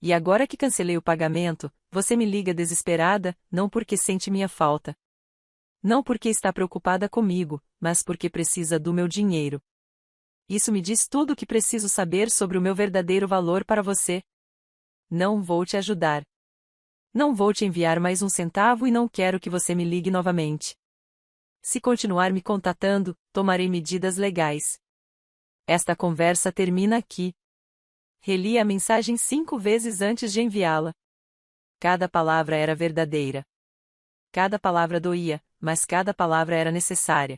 E agora que cancelei o pagamento, você me liga desesperada, não porque sente minha falta. Não porque está preocupada comigo, mas porque precisa do meu dinheiro. Isso me diz tudo o que preciso saber sobre o meu verdadeiro valor para você. Não vou te ajudar. Não vou te enviar mais um centavo e não quero que você me ligue novamente. Se continuar me contatando, tomarei medidas legais. Esta conversa termina aqui. Reli a mensagem 5 vezes antes de enviá-la. Cada palavra era verdadeira. Cada palavra doía, mas cada palavra era necessária.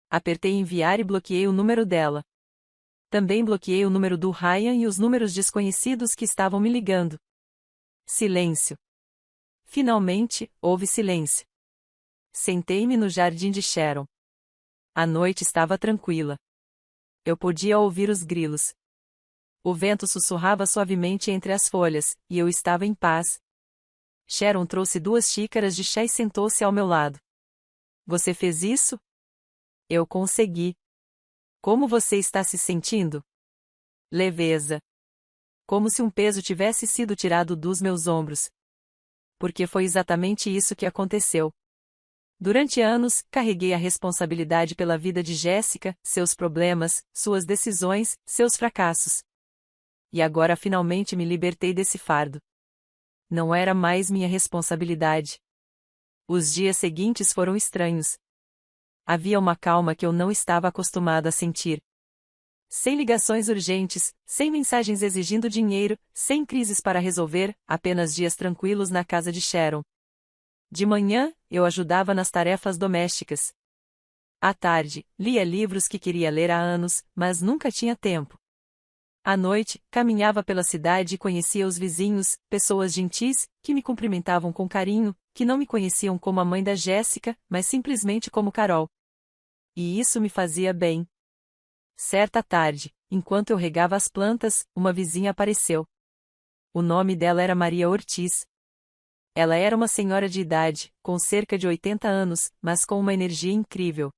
Apertei enviar e bloqueei o número dela. Também bloqueei o número do Ryan e os números desconhecidos que estavam me ligando. Silêncio. Finalmente, houve silêncio. Sentei-me no jardim de Sharon. A noite estava tranquila. Eu podia ouvir os grilos. O vento sussurrava suavemente entre as folhas, e eu estava em paz. Sharon trouxe 2 xícaras de chá e sentou-se ao meu lado. Você fez isso? Eu consegui. Como você está se sentindo? Leveza. Como se um peso tivesse sido tirado dos meus ombros. Porque foi exatamente isso que aconteceu. Durante anos, carreguei a responsabilidade pela vida de Jéssica, seus problemas, suas decisões, seus fracassos. E agora finalmente me libertei desse fardo. Não era mais minha responsabilidade. Os dias seguintes foram estranhos. Havia uma calma que eu não estava acostumado a sentir. Sem ligações urgentes, sem mensagens exigindo dinheiro, sem crises para resolver, apenas dias tranquilos na casa de Sharon. De manhã, eu ajudava nas tarefas domésticas. À tarde, lia livros que queria ler há anos, mas nunca tinha tempo. À noite, caminhava pela cidade e conhecia os vizinhos, pessoas gentis, que me cumprimentavam com carinho, que não me conheciam como a mãe da Jéssica, mas simplesmente como Carol. E isso me fazia bem. Certa tarde, enquanto eu regava as plantas, uma vizinha apareceu. O nome dela era Maria Ortiz. Ela era uma senhora de idade, com cerca de 80 anos, mas com uma energia incrível.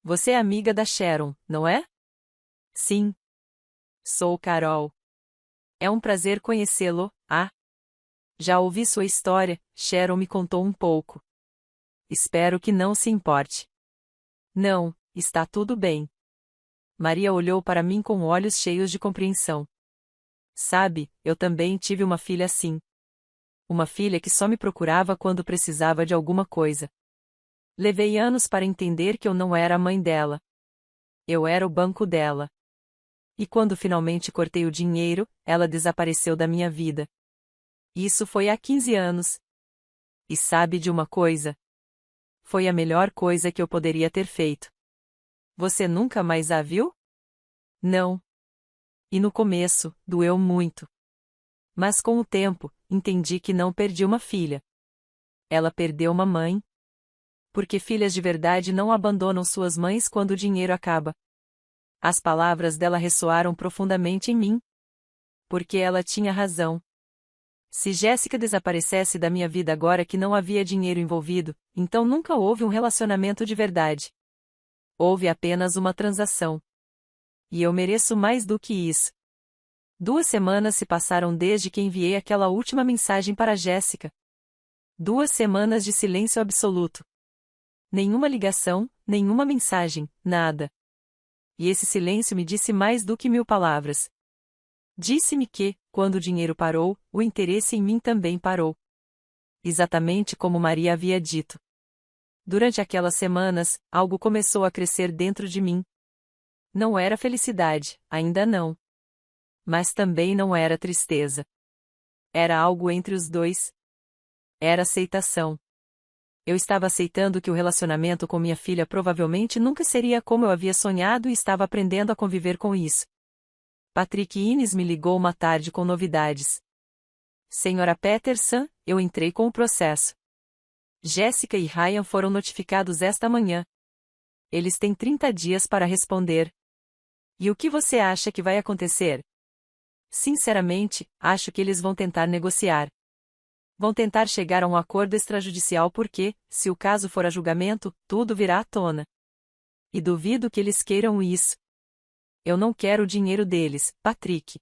Você é amiga da Sharon, não é? Sim. Sou Carol. É um prazer conhecê-lo, ah? Já ouvi sua história, Sharon me contou um pouco. Espero que não se importe. Não, está tudo bem. Maria olhou para mim com olhos cheios de compreensão. Sabe, eu também tive uma filha assim. Uma filha que só me procurava quando precisava de alguma coisa. Levei anos para entender que eu não era a mãe dela. Eu era o banco dela. E quando finalmente cortei o dinheiro, ela desapareceu da minha vida. Isso foi há 15 anos. E sabe de uma coisa? Foi a melhor coisa que eu poderia ter feito. Você nunca mais a viu? Não. E no começo, doeu muito. Mas com o tempo, entendi que não perdi uma filha. Ela perdeu uma mãe. Porque filhas de verdade não abandonam suas mães quando o dinheiro acaba. As palavras dela ressoaram profundamente em mim. Porque ela tinha razão. Se Jéssica desaparecesse da minha vida agora que não havia dinheiro envolvido, então nunca houve um relacionamento de verdade. Houve apenas uma transação. E eu mereço mais do que isso. 2 semanas se passaram desde que enviei aquela última mensagem para Jéssica. 2 semanas de silêncio absoluto. Nenhuma ligação, nenhuma mensagem, nada. E esse silêncio me disse mais do que 1000 palavras. Disse-me que, quando o dinheiro parou, o interesse em mim também parou. Exatamente como Maria havia dito. Durante aquelas semanas, algo começou a crescer dentro de mim. Não era felicidade, ainda não. Mas também não era tristeza. Era algo entre os dois. Era aceitação. Eu estava aceitando que o relacionamento com minha filha provavelmente nunca seria como eu havia sonhado e estava aprendendo a conviver com isso. Patrick Innes me ligou uma tarde com novidades. Senhora Peterson, eu entrei com o processo. Jéssica e Ryan foram notificados esta manhã. Eles têm 30 dias para responder. E o que você acha que vai acontecer? Sinceramente, acho que eles vão tentar negociar. Vão tentar chegar a um acordo extrajudicial porque, se o caso for a julgamento, tudo virá à tona. E duvido que eles queiram isso. Eu não quero o dinheiro deles, Patrick.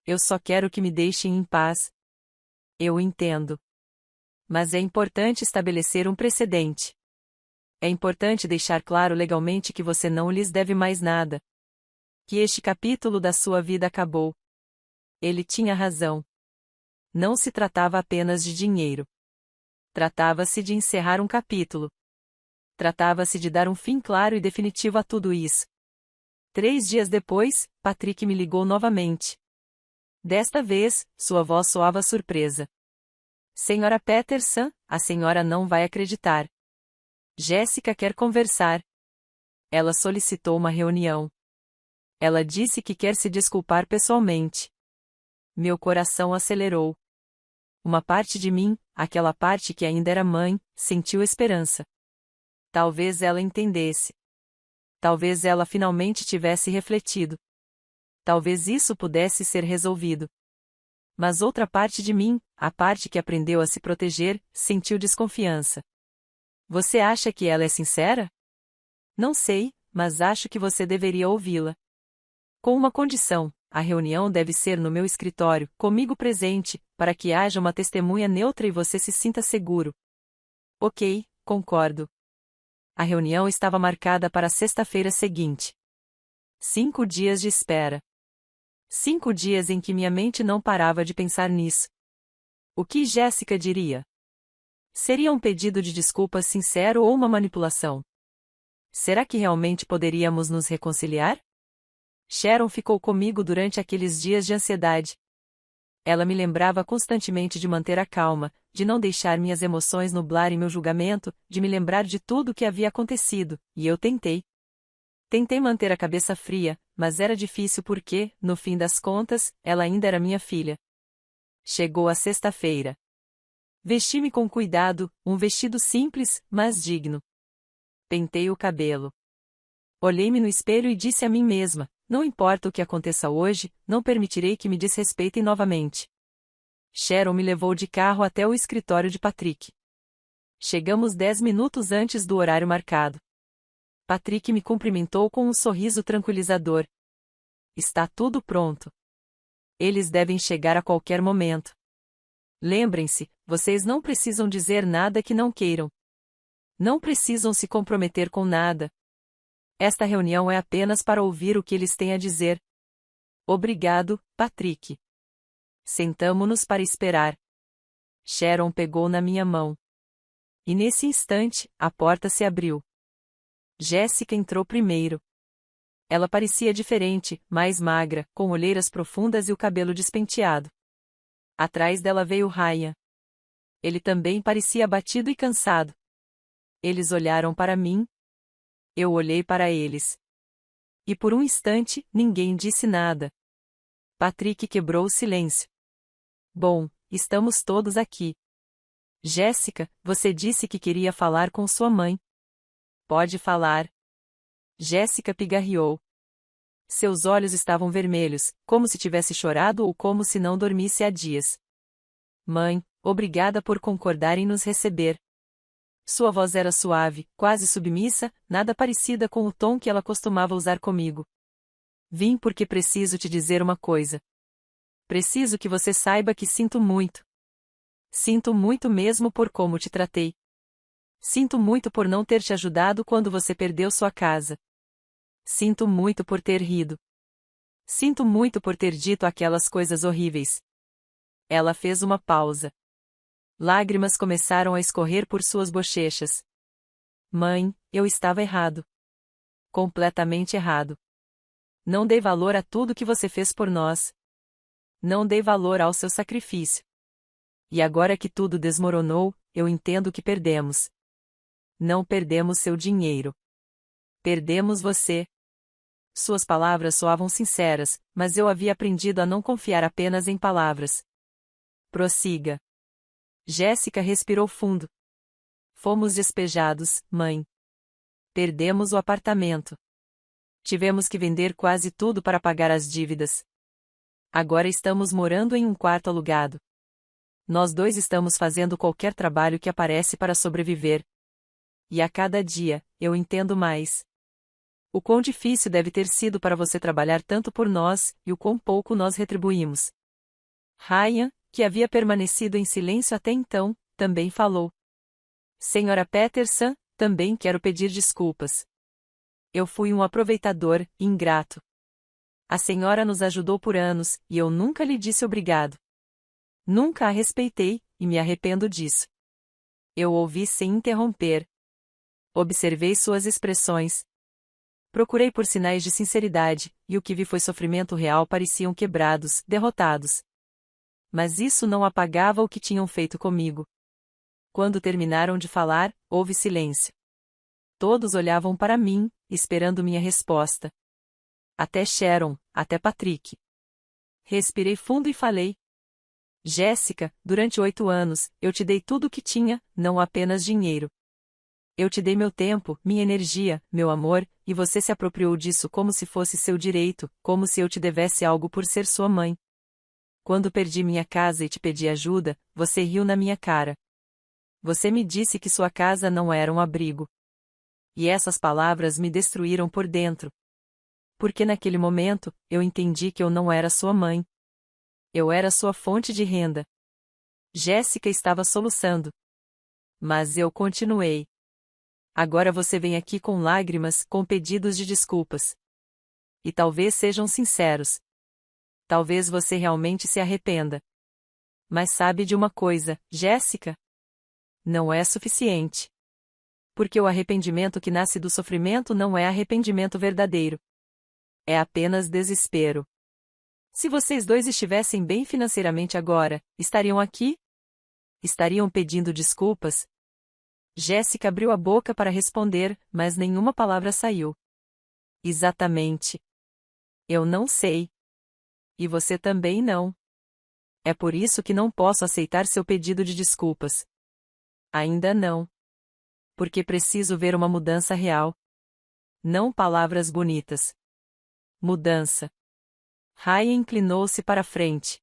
Eu só quero que me deixem em paz. Eu entendo. Mas é importante estabelecer um precedente. É importante deixar claro legalmente que você não lhes deve mais nada. Que este capítulo da sua vida acabou. Ele tinha razão. Não se tratava apenas de dinheiro. Tratava-se de encerrar um capítulo. Tratava-se de dar um fim claro e definitivo a tudo isso. 3 dias depois, Patrick me ligou novamente. Desta vez, sua voz soava surpresa. Senhora Peterson, a senhora não vai acreditar. Jéssica quer conversar. Ela solicitou uma reunião. Ela disse que quer se desculpar pessoalmente. Meu coração acelerou. Uma parte de mim, aquela parte que ainda era mãe, sentiu esperança. Talvez ela entendesse. Talvez ela finalmente tivesse refletido. Talvez isso pudesse ser resolvido. Mas outra parte de mim, a parte que aprendeu a se proteger, sentiu desconfiança. Você acha que ela é sincera? Não sei, mas acho que você deveria ouvi-la. Com uma condição: a reunião deve ser no meu escritório, comigo presente, para que haja uma testemunha neutra e você se sinta seguro. Ok, concordo. A reunião estava marcada para a sexta-feira seguinte. 5 dias de espera. 5 dias em que minha mente não parava de pensar nisso. O que Jéssica diria? Seria um pedido de desculpas sincero ou uma manipulação? Será que realmente poderíamos nos reconciliar? Sharon ficou comigo durante aqueles dias de ansiedade. Ela me lembrava constantemente de manter a calma, de não deixar minhas emoções nublarem meu julgamento, de me lembrar de tudo o que havia acontecido, e eu tentei. Tentei manter a cabeça fria, mas era difícil porque, no fim das contas, ela ainda era minha filha. Chegou a sexta-feira. Vesti-me com cuidado, um vestido simples, mas digno. Pentei o cabelo. Olhei-me no espelho e disse a mim mesma: não importa o que aconteça hoje, não permitirei que me desrespeitem novamente. Sharon me levou de carro até o escritório de Patrick. Chegamos 10 minutos antes do horário marcado. Patrick me cumprimentou com um sorriso tranquilizador. Está tudo pronto. Eles devem chegar a qualquer momento. Lembrem-se, vocês não precisam dizer nada que não queiram. Não precisam se comprometer com nada. Esta reunião é apenas para ouvir o que eles têm a dizer. Obrigado, Patrick. Sentamo-nos para esperar. Sharon pegou na minha mão. E nesse instante, a porta se abriu. Jéssica entrou primeiro. Ela parecia diferente, mais magra, com olheiras profundas e o cabelo despenteado. Atrás dela veio Ryan. Ele também parecia abatido e cansado. Eles olharam para mim. Eu olhei para eles. E por um instante, ninguém disse nada. Patrick quebrou o silêncio. Bom, estamos todos aqui. Jéssica, você disse que queria falar com sua mãe. Pode falar. Jéssica pigarreou. Seus olhos estavam vermelhos, como se tivesse chorado ou como se não dormisse há dias. Mãe, obrigada por concordar em nos receber. Sua voz era suave, quase submissa, nada parecida com o tom que ela costumava usar comigo. Vim porque preciso te dizer uma coisa. Preciso que você saiba que sinto muito. Sinto muito mesmo por como te tratei. Sinto muito por não ter te ajudado quando você perdeu sua casa. Sinto muito por ter rido. Sinto muito por ter dito aquelas coisas horríveis. Ela fez uma pausa. Lágrimas começaram a escorrer por suas bochechas. Mãe, eu estava errado. Completamente errado. Não dei valor a tudo que você fez por nós. Não dei valor ao seu sacrifício. E agora que tudo desmoronou, eu entendo que perdemos. Não perdemos seu dinheiro. Perdemos você. Suas palavras soavam sinceras, mas eu havia aprendido a não confiar apenas em palavras. Prossiga. Jéssica respirou fundo. Fomos despejados, mãe. Perdemos o apartamento. Tivemos que vender quase tudo para pagar as dívidas. Agora estamos morando em um quarto alugado. Nós dois estamos fazendo qualquer trabalho que aparece para sobreviver. E a cada dia, eu entendo mais. O quão difícil deve ter sido para você trabalhar tanto por nós, e o quão pouco nós retribuímos. Ryan, que havia permanecido em silêncio até então, também falou. Senhora Peterson, também quero pedir desculpas. Eu fui um aproveitador, ingrato. A senhora nos ajudou por anos, e eu nunca lhe disse obrigado. Nunca a respeitei, e me arrependo disso. Eu ouvi sem interromper. Observei suas expressões. Procurei por sinais de sinceridade, e o que vi foi sofrimento real. Pareciam quebrados, derrotados. Mas isso não apagava o que tinham feito comigo. Quando terminaram de falar, houve silêncio. Todos olhavam para mim, esperando minha resposta. Até Sharon, até Patrick. Respirei fundo e falei. Jéssica, durante 8 anos, eu te dei tudo o que tinha, não apenas dinheiro. Eu te dei meu tempo, minha energia, meu amor, e você se apropriou disso como se fosse seu direito, como se eu te devesse algo por ser sua mãe. Quando perdi minha casa e te pedi ajuda, você riu na minha cara. Você me disse que sua casa não era um abrigo. E essas palavras me destruíram por dentro. Porque naquele momento, eu entendi que eu não era sua mãe. Eu era sua fonte de renda. Jéssica estava soluçando. Mas eu continuei. Agora você vem aqui com lágrimas, com pedidos de desculpas. E talvez sejam sinceros. Talvez você realmente se arrependa. Mas sabe de uma coisa, Jéssica? Não é suficiente. Porque o arrependimento que nasce do sofrimento não é arrependimento verdadeiro. É apenas desespero. Se vocês dois estivessem bem financeiramente agora, estariam aqui? Estariam pedindo desculpas? Jéssica abriu a boca para responder, mas nenhuma palavra saiu. Exatamente. Eu não sei. E você também não. É por isso que não posso aceitar seu pedido de desculpas. Ainda não. Porque preciso ver uma mudança real. Não palavras bonitas. Mudança. Ryan inclinou-se para a frente.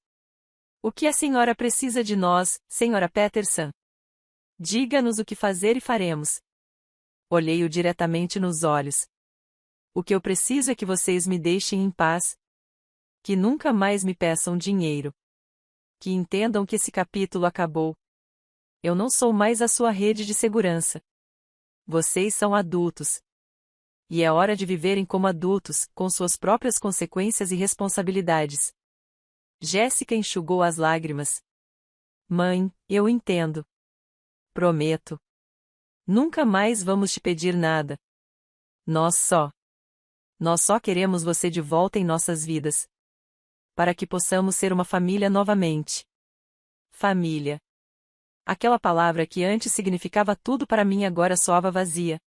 O que a senhora precisa de nós, senhora Peterson? Diga-nos o que fazer e faremos. Olhei-o diretamente nos olhos. O que eu preciso é que vocês me deixem em paz. Que nunca mais me peçam dinheiro. Que entendam que esse capítulo acabou. Eu não sou mais a sua rede de segurança. Vocês são adultos. E é hora de viverem como adultos, com suas próprias consequências e responsabilidades. Jéssica enxugou as lágrimas. Mãe, eu entendo. Prometo. Nunca mais vamos te pedir nada. Nós só queremos você de volta em nossas vidas. Para que possamos ser uma família novamente. Família. Aquela palavra que antes significava tudo para mim agora soava vazia.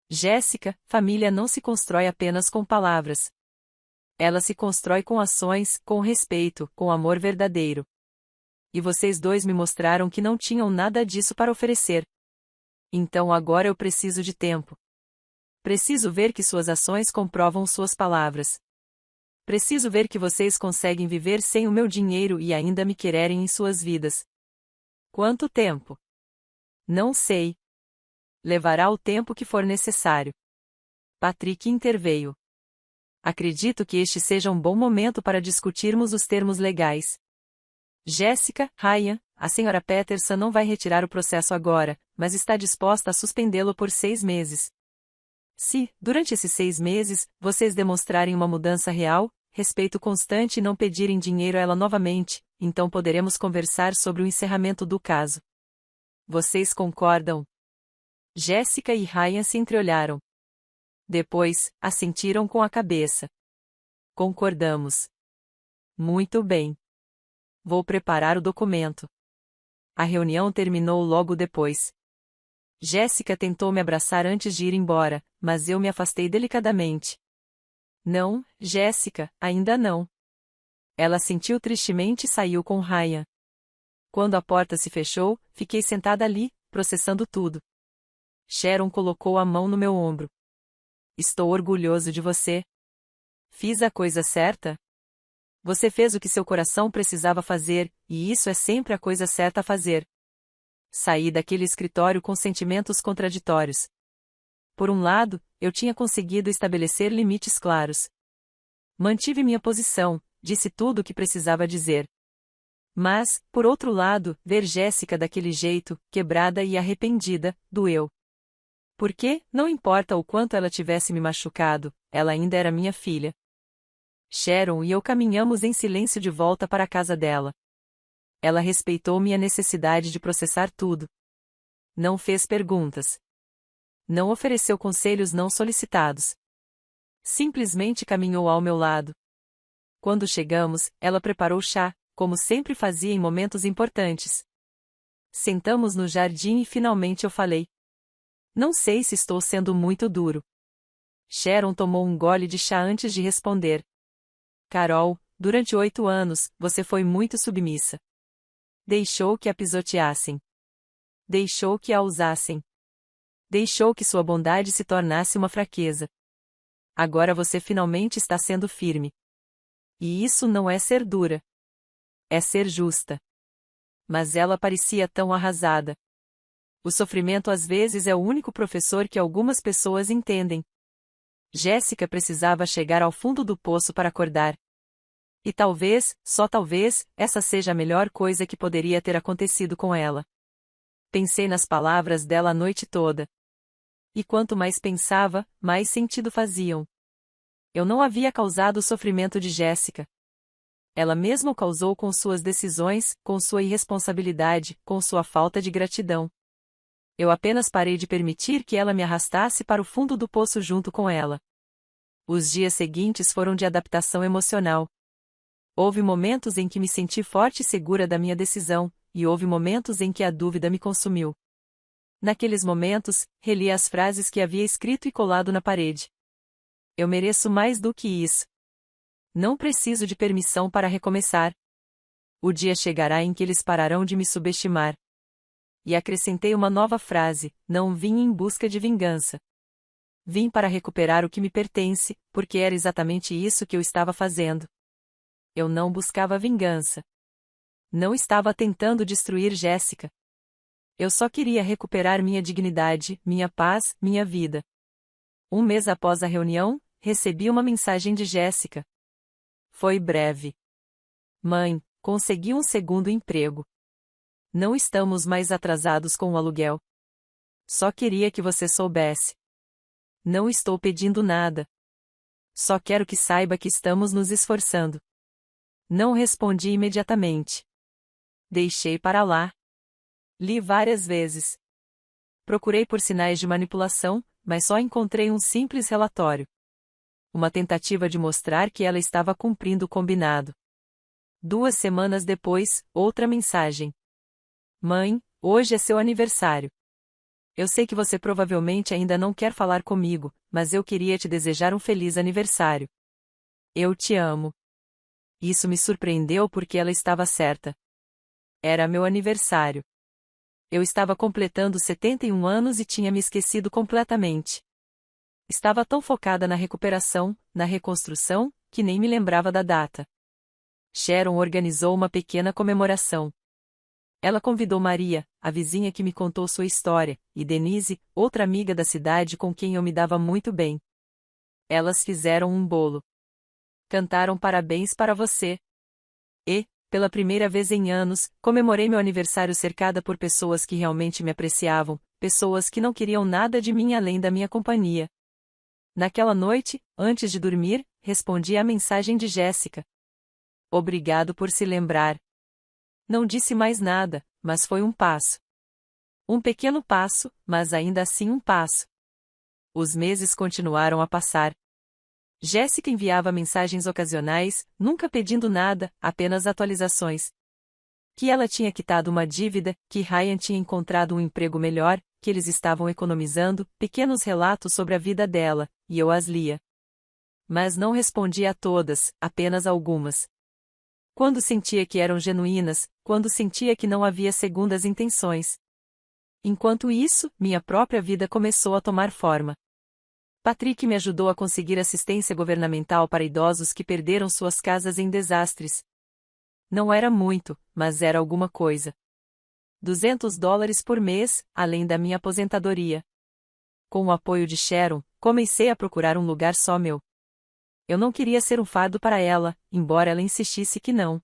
Jéssica, família não se constrói apenas com palavras. Ela se constrói com ações, com respeito, com amor verdadeiro. E vocês dois me mostraram que não tinham nada disso para oferecer. Então agora eu preciso de tempo. Preciso ver que suas ações comprovam suas palavras. Preciso ver que vocês conseguem viver sem o meu dinheiro e ainda me quererem em suas vidas. Quanto tempo? Não sei. Levará o tempo que for necessário. Patrick interveio. Acredito que este seja um bom momento para discutirmos os termos legais. Jéssica, Ryan, a senhora Peterson não vai retirar o processo agora, mas está disposta a suspendê-lo por 6 meses. Se, durante esses 6 meses, vocês demonstrarem uma mudança real, respeito constante e não pedirem dinheiro a ela novamente, então poderemos conversar sobre o encerramento do caso. Vocês concordam? Jéssica e Ryan se entreolharam. Depois, assentiram com a cabeça. Concordamos. Muito bem. Vou preparar o documento. A reunião terminou logo depois. Jéssica tentou me abraçar antes de ir embora, mas eu me afastei delicadamente. Não, Jéssica, ainda não. Ela sentiu tristemente e saiu com Ryan. Quando a porta se fechou, fiquei sentada ali, processando tudo. Sharon colocou a mão no meu ombro. Estou orgulhoso de você. Fiz a coisa certa? Você fez o que seu coração precisava fazer, e isso é sempre a coisa certa a fazer. Saí daquele escritório com sentimentos contraditórios. Por um lado, eu tinha conseguido estabelecer limites claros. Mantive minha posição, disse tudo o que precisava dizer. Mas, por outro lado, ver Jéssica daquele jeito, quebrada e arrependida, doeu. Porque, não importa o quanto ela tivesse me machucado, ela ainda era minha filha. Sharon e eu caminhamos em silêncio de volta para a casa dela. Ela respeitou minha necessidade de processar tudo. Não fez perguntas. Não ofereceu conselhos não solicitados. Simplesmente caminhou ao meu lado. Quando chegamos, ela preparou chá, como sempre fazia em momentos importantes. Sentamos no jardim e finalmente eu falei. Não sei se estou sendo muito duro. Sharon tomou um gole de chá antes de responder. Carol, durante 8 anos, você foi muito submissa. Deixou que a pisoteassem. Deixou que a usassem. Deixou que sua bondade se tornasse uma fraqueza. Agora você finalmente está sendo firme. E isso não é ser dura. É ser justa. Mas ela parecia tão arrasada. O sofrimento às vezes é o único professor que algumas pessoas entendem. Jéssica precisava chegar ao fundo do poço para acordar. E talvez, só talvez, essa seja a melhor coisa que poderia ter acontecido com ela. Pensei nas palavras dela a noite toda. E quanto mais pensava, mais sentido faziam. Eu não havia causado o sofrimento de Jéssica. Ela mesma o causou com suas decisões, com sua irresponsabilidade, com sua falta de gratidão. Eu apenas parei de permitir que ela me arrastasse para o fundo do poço junto com ela. Os dias seguintes foram de adaptação emocional. Houve momentos em que me senti forte e segura da minha decisão, e houve momentos em que a dúvida me consumiu. Naqueles momentos, reli as frases que havia escrito e colado na parede. Eu mereço mais do que isso. Não preciso de permissão para recomeçar. O dia chegará em que eles pararão de me subestimar. E acrescentei uma nova frase: não vim em busca de vingança. Vim para recuperar o que me pertence, porque era exatamente isso que eu estava fazendo. Eu não buscava vingança. Não estava tentando destruir Jéssica. Eu só queria recuperar minha dignidade, minha paz, minha vida. Um mês após a reunião, recebi uma mensagem de Jéssica. Foi breve. Mãe, consegui um segundo emprego. Não estamos mais atrasados com o aluguel. Só queria que você soubesse. Não estou pedindo nada. Só quero que saiba que estamos nos esforçando. Não respondi imediatamente. Deixei para lá. Li várias vezes. Procurei por sinais de manipulação, mas só encontrei um simples relatório. Uma tentativa de mostrar que ela estava cumprindo o combinado. 2 semanas depois, outra mensagem. Mãe, hoje é seu aniversário. Eu sei que você provavelmente ainda não quer falar comigo, mas eu queria te desejar um feliz aniversário. Eu te amo. Isso me surpreendeu porque ela estava certa. Era meu aniversário. Eu estava completando 71 anos e tinha me esquecido completamente. Estava tão focada na recuperação, na reconstrução, que nem me lembrava da data. Sharon organizou uma pequena comemoração. Ela convidou Maria, a vizinha que me contou sua história, e Denise, outra amiga da cidade com quem eu me dava muito bem. Elas fizeram um bolo. Cantaram parabéns para você. E, pela primeira vez em anos, comemorei meu aniversário cercada por pessoas que realmente me apreciavam, pessoas que não queriam nada de mim além da minha companhia. Naquela noite, antes de dormir, respondi à mensagem de Jéssica. Obrigado por se lembrar. Não disse mais nada, mas foi um passo. Um pequeno passo, mas ainda assim um passo. Os meses continuaram a passar. Jéssica enviava mensagens ocasionais, nunca pedindo nada, apenas atualizações. Que ela tinha quitado uma dívida, que Ryan tinha encontrado um emprego melhor, que eles estavam economizando, pequenos relatos sobre a vida dela, e eu as lia. Mas não respondia a todas, apenas algumas. Quando sentia que eram genuínas, quando sentia que não havia segundas intenções. Enquanto isso, minha própria vida começou a tomar forma. Patrick me ajudou a conseguir assistência governamental para idosos que perderam suas casas em desastres. Não era muito, mas era alguma coisa. $200 por mês, além da minha aposentadoria. Com o apoio de Sharon, comecei a procurar um lugar só meu. Eu não queria ser um fardo para ela, embora ela insistisse que não.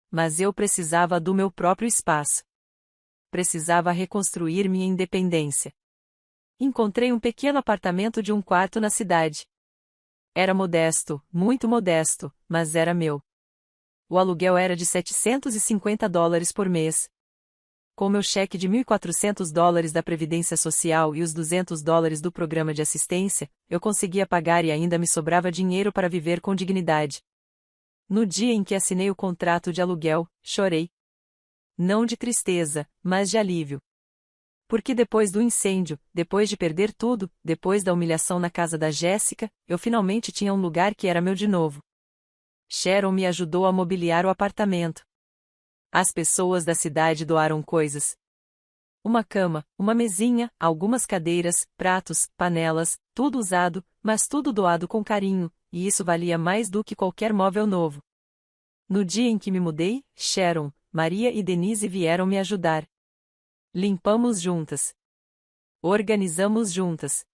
Mas eu precisava do meu próprio espaço. Precisava reconstruir minha independência. Encontrei um pequeno apartamento de 1 quarto na cidade. Era modesto, muito modesto, mas era meu. O aluguel era de $750 por mês. Com meu cheque de $1.400 da Previdência Social e os $200 do programa de assistência, eu conseguia pagar e ainda me sobrava dinheiro para viver com dignidade. No dia em que assinei o contrato de aluguel, chorei. Não de tristeza, mas de alívio. Porque depois do incêndio, depois de perder tudo, depois da humilhação na casa da Jéssica, eu finalmente tinha um lugar que era meu de novo. Sharon me ajudou a mobiliar o apartamento. As pessoas da cidade doaram coisas. Uma cama, uma mesinha, algumas cadeiras, pratos, panelas, tudo usado, mas tudo doado com carinho, e isso valia mais do que qualquer móvel novo. No dia em que me mudei, Sharon, Maria e Denise vieram me ajudar. Limpamos juntas. Organizamos juntas.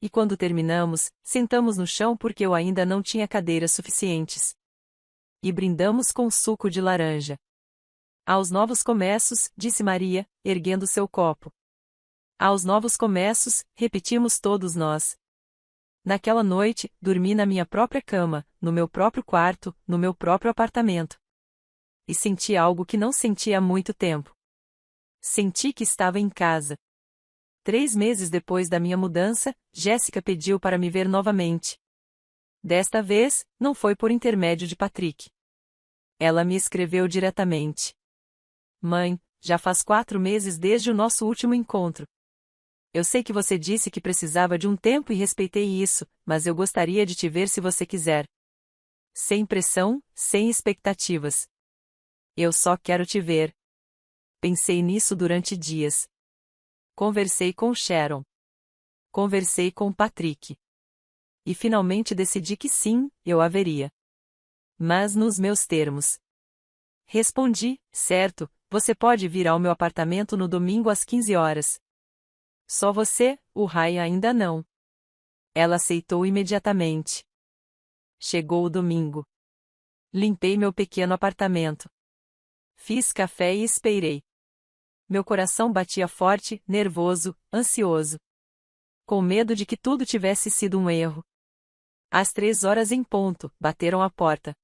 E quando terminamos, sentamos no chão porque eu ainda não tinha cadeiras suficientes. E brindamos com suco de laranja. Aos novos começos, disse Maria, erguendo seu copo. Aos novos começos, repetimos todos nós. Naquela noite, dormi na minha própria cama, no meu próprio quarto, no meu próprio apartamento. E senti algo que não sentia há muito tempo. Senti que estava em casa. 3 meses depois da minha mudança, Jéssica pediu para me ver novamente. Desta vez, não foi por intermédio de Patrick. Ela me escreveu diretamente. Mãe, já faz 4 meses desde o nosso último encontro. Eu sei que você disse que precisava de um tempo e respeitei isso, mas eu gostaria de te ver se você quiser. Sem pressão, sem expectativas. Eu só quero te ver. Pensei nisso durante dias. Conversei com Sharon. Conversei com Patrick. E finalmente decidi que sim, eu haveria. Mas nos meus termos. Respondi, certo, você pode vir ao meu apartamento no domingo às 15 horas. Só você, o Ryan ainda não. Ela aceitou imediatamente. Chegou o domingo. Limpei meu pequeno apartamento. Fiz café e esperei. Meu coração batia forte, nervoso, ansioso. Com medo de que tudo tivesse sido um erro. Às 3 horas em ponto, bateram a porta.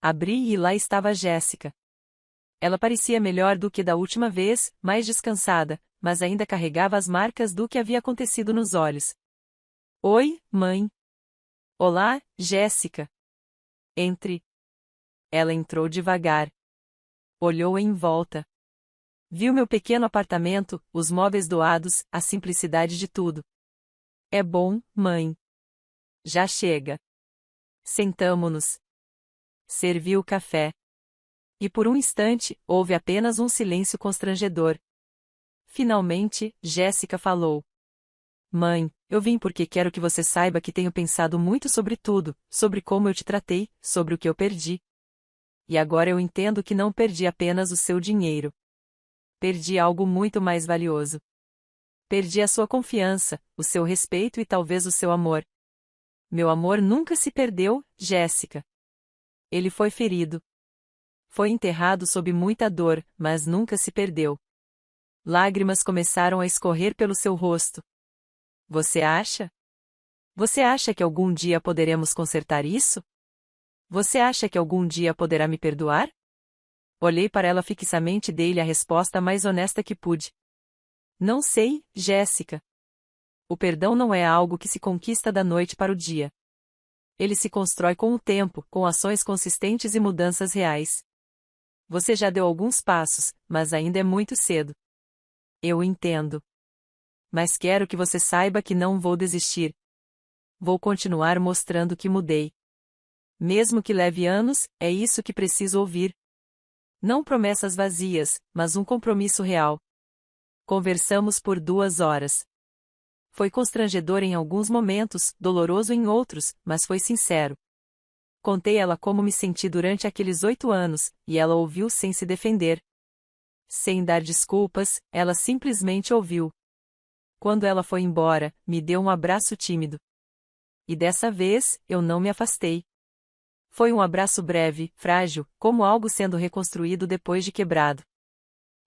Abri e lá estava Jéssica. Ela parecia melhor do que da última vez, mais descansada, mas ainda carregava as marcas do que havia acontecido nos olhos. Oi, mãe. Olá, Jéssica. Entre. Ela entrou devagar. Olhou em volta. Viu meu pequeno apartamento, os móveis doados, a simplicidade de tudo. É bom, mãe. Já chega. Sentamo-nos. Serviu o café. E por um instante, houve apenas um silêncio constrangedor. Finalmente, Jéssica falou. Mãe, eu vim porque quero que você saiba que tenho pensado muito sobre tudo, sobre como eu te tratei, sobre o que eu perdi. E agora eu entendo que não perdi apenas o seu dinheiro. Perdi algo muito mais valioso. Perdi a sua confiança, o seu respeito e talvez o seu amor. Meu amor nunca se perdeu, Jéssica. Ele foi ferido. Foi enterrado sob muita dor, mas nunca se perdeu. Lágrimas começaram a escorrer pelo seu rosto. Você acha? Você acha que algum dia poderemos consertar isso? Você acha que algum dia poderá me perdoar? Olhei para ela fixamente e dei-lhe a resposta mais honesta que pude. Não sei, Jéssica. O perdão não é algo que se conquista da noite para o dia. Ele se constrói com o tempo, com ações consistentes e mudanças reais. Você já deu alguns passos, mas ainda é muito cedo. Eu entendo. Mas quero que você saiba que não vou desistir. Vou continuar mostrando que mudei. Mesmo que leve anos, é isso que preciso ouvir. Não promessas vazias, mas um compromisso real. Conversamos por 2 horas. Foi constrangedor em alguns momentos, doloroso em outros, mas foi sincero. Contei ela como me senti durante aqueles 8 anos, e ela ouviu sem se defender. Sem dar desculpas, ela simplesmente ouviu. Quando ela foi embora, me deu um abraço tímido. E dessa vez, eu não me afastei. Foi um abraço breve, frágil, como algo sendo reconstruído depois de quebrado.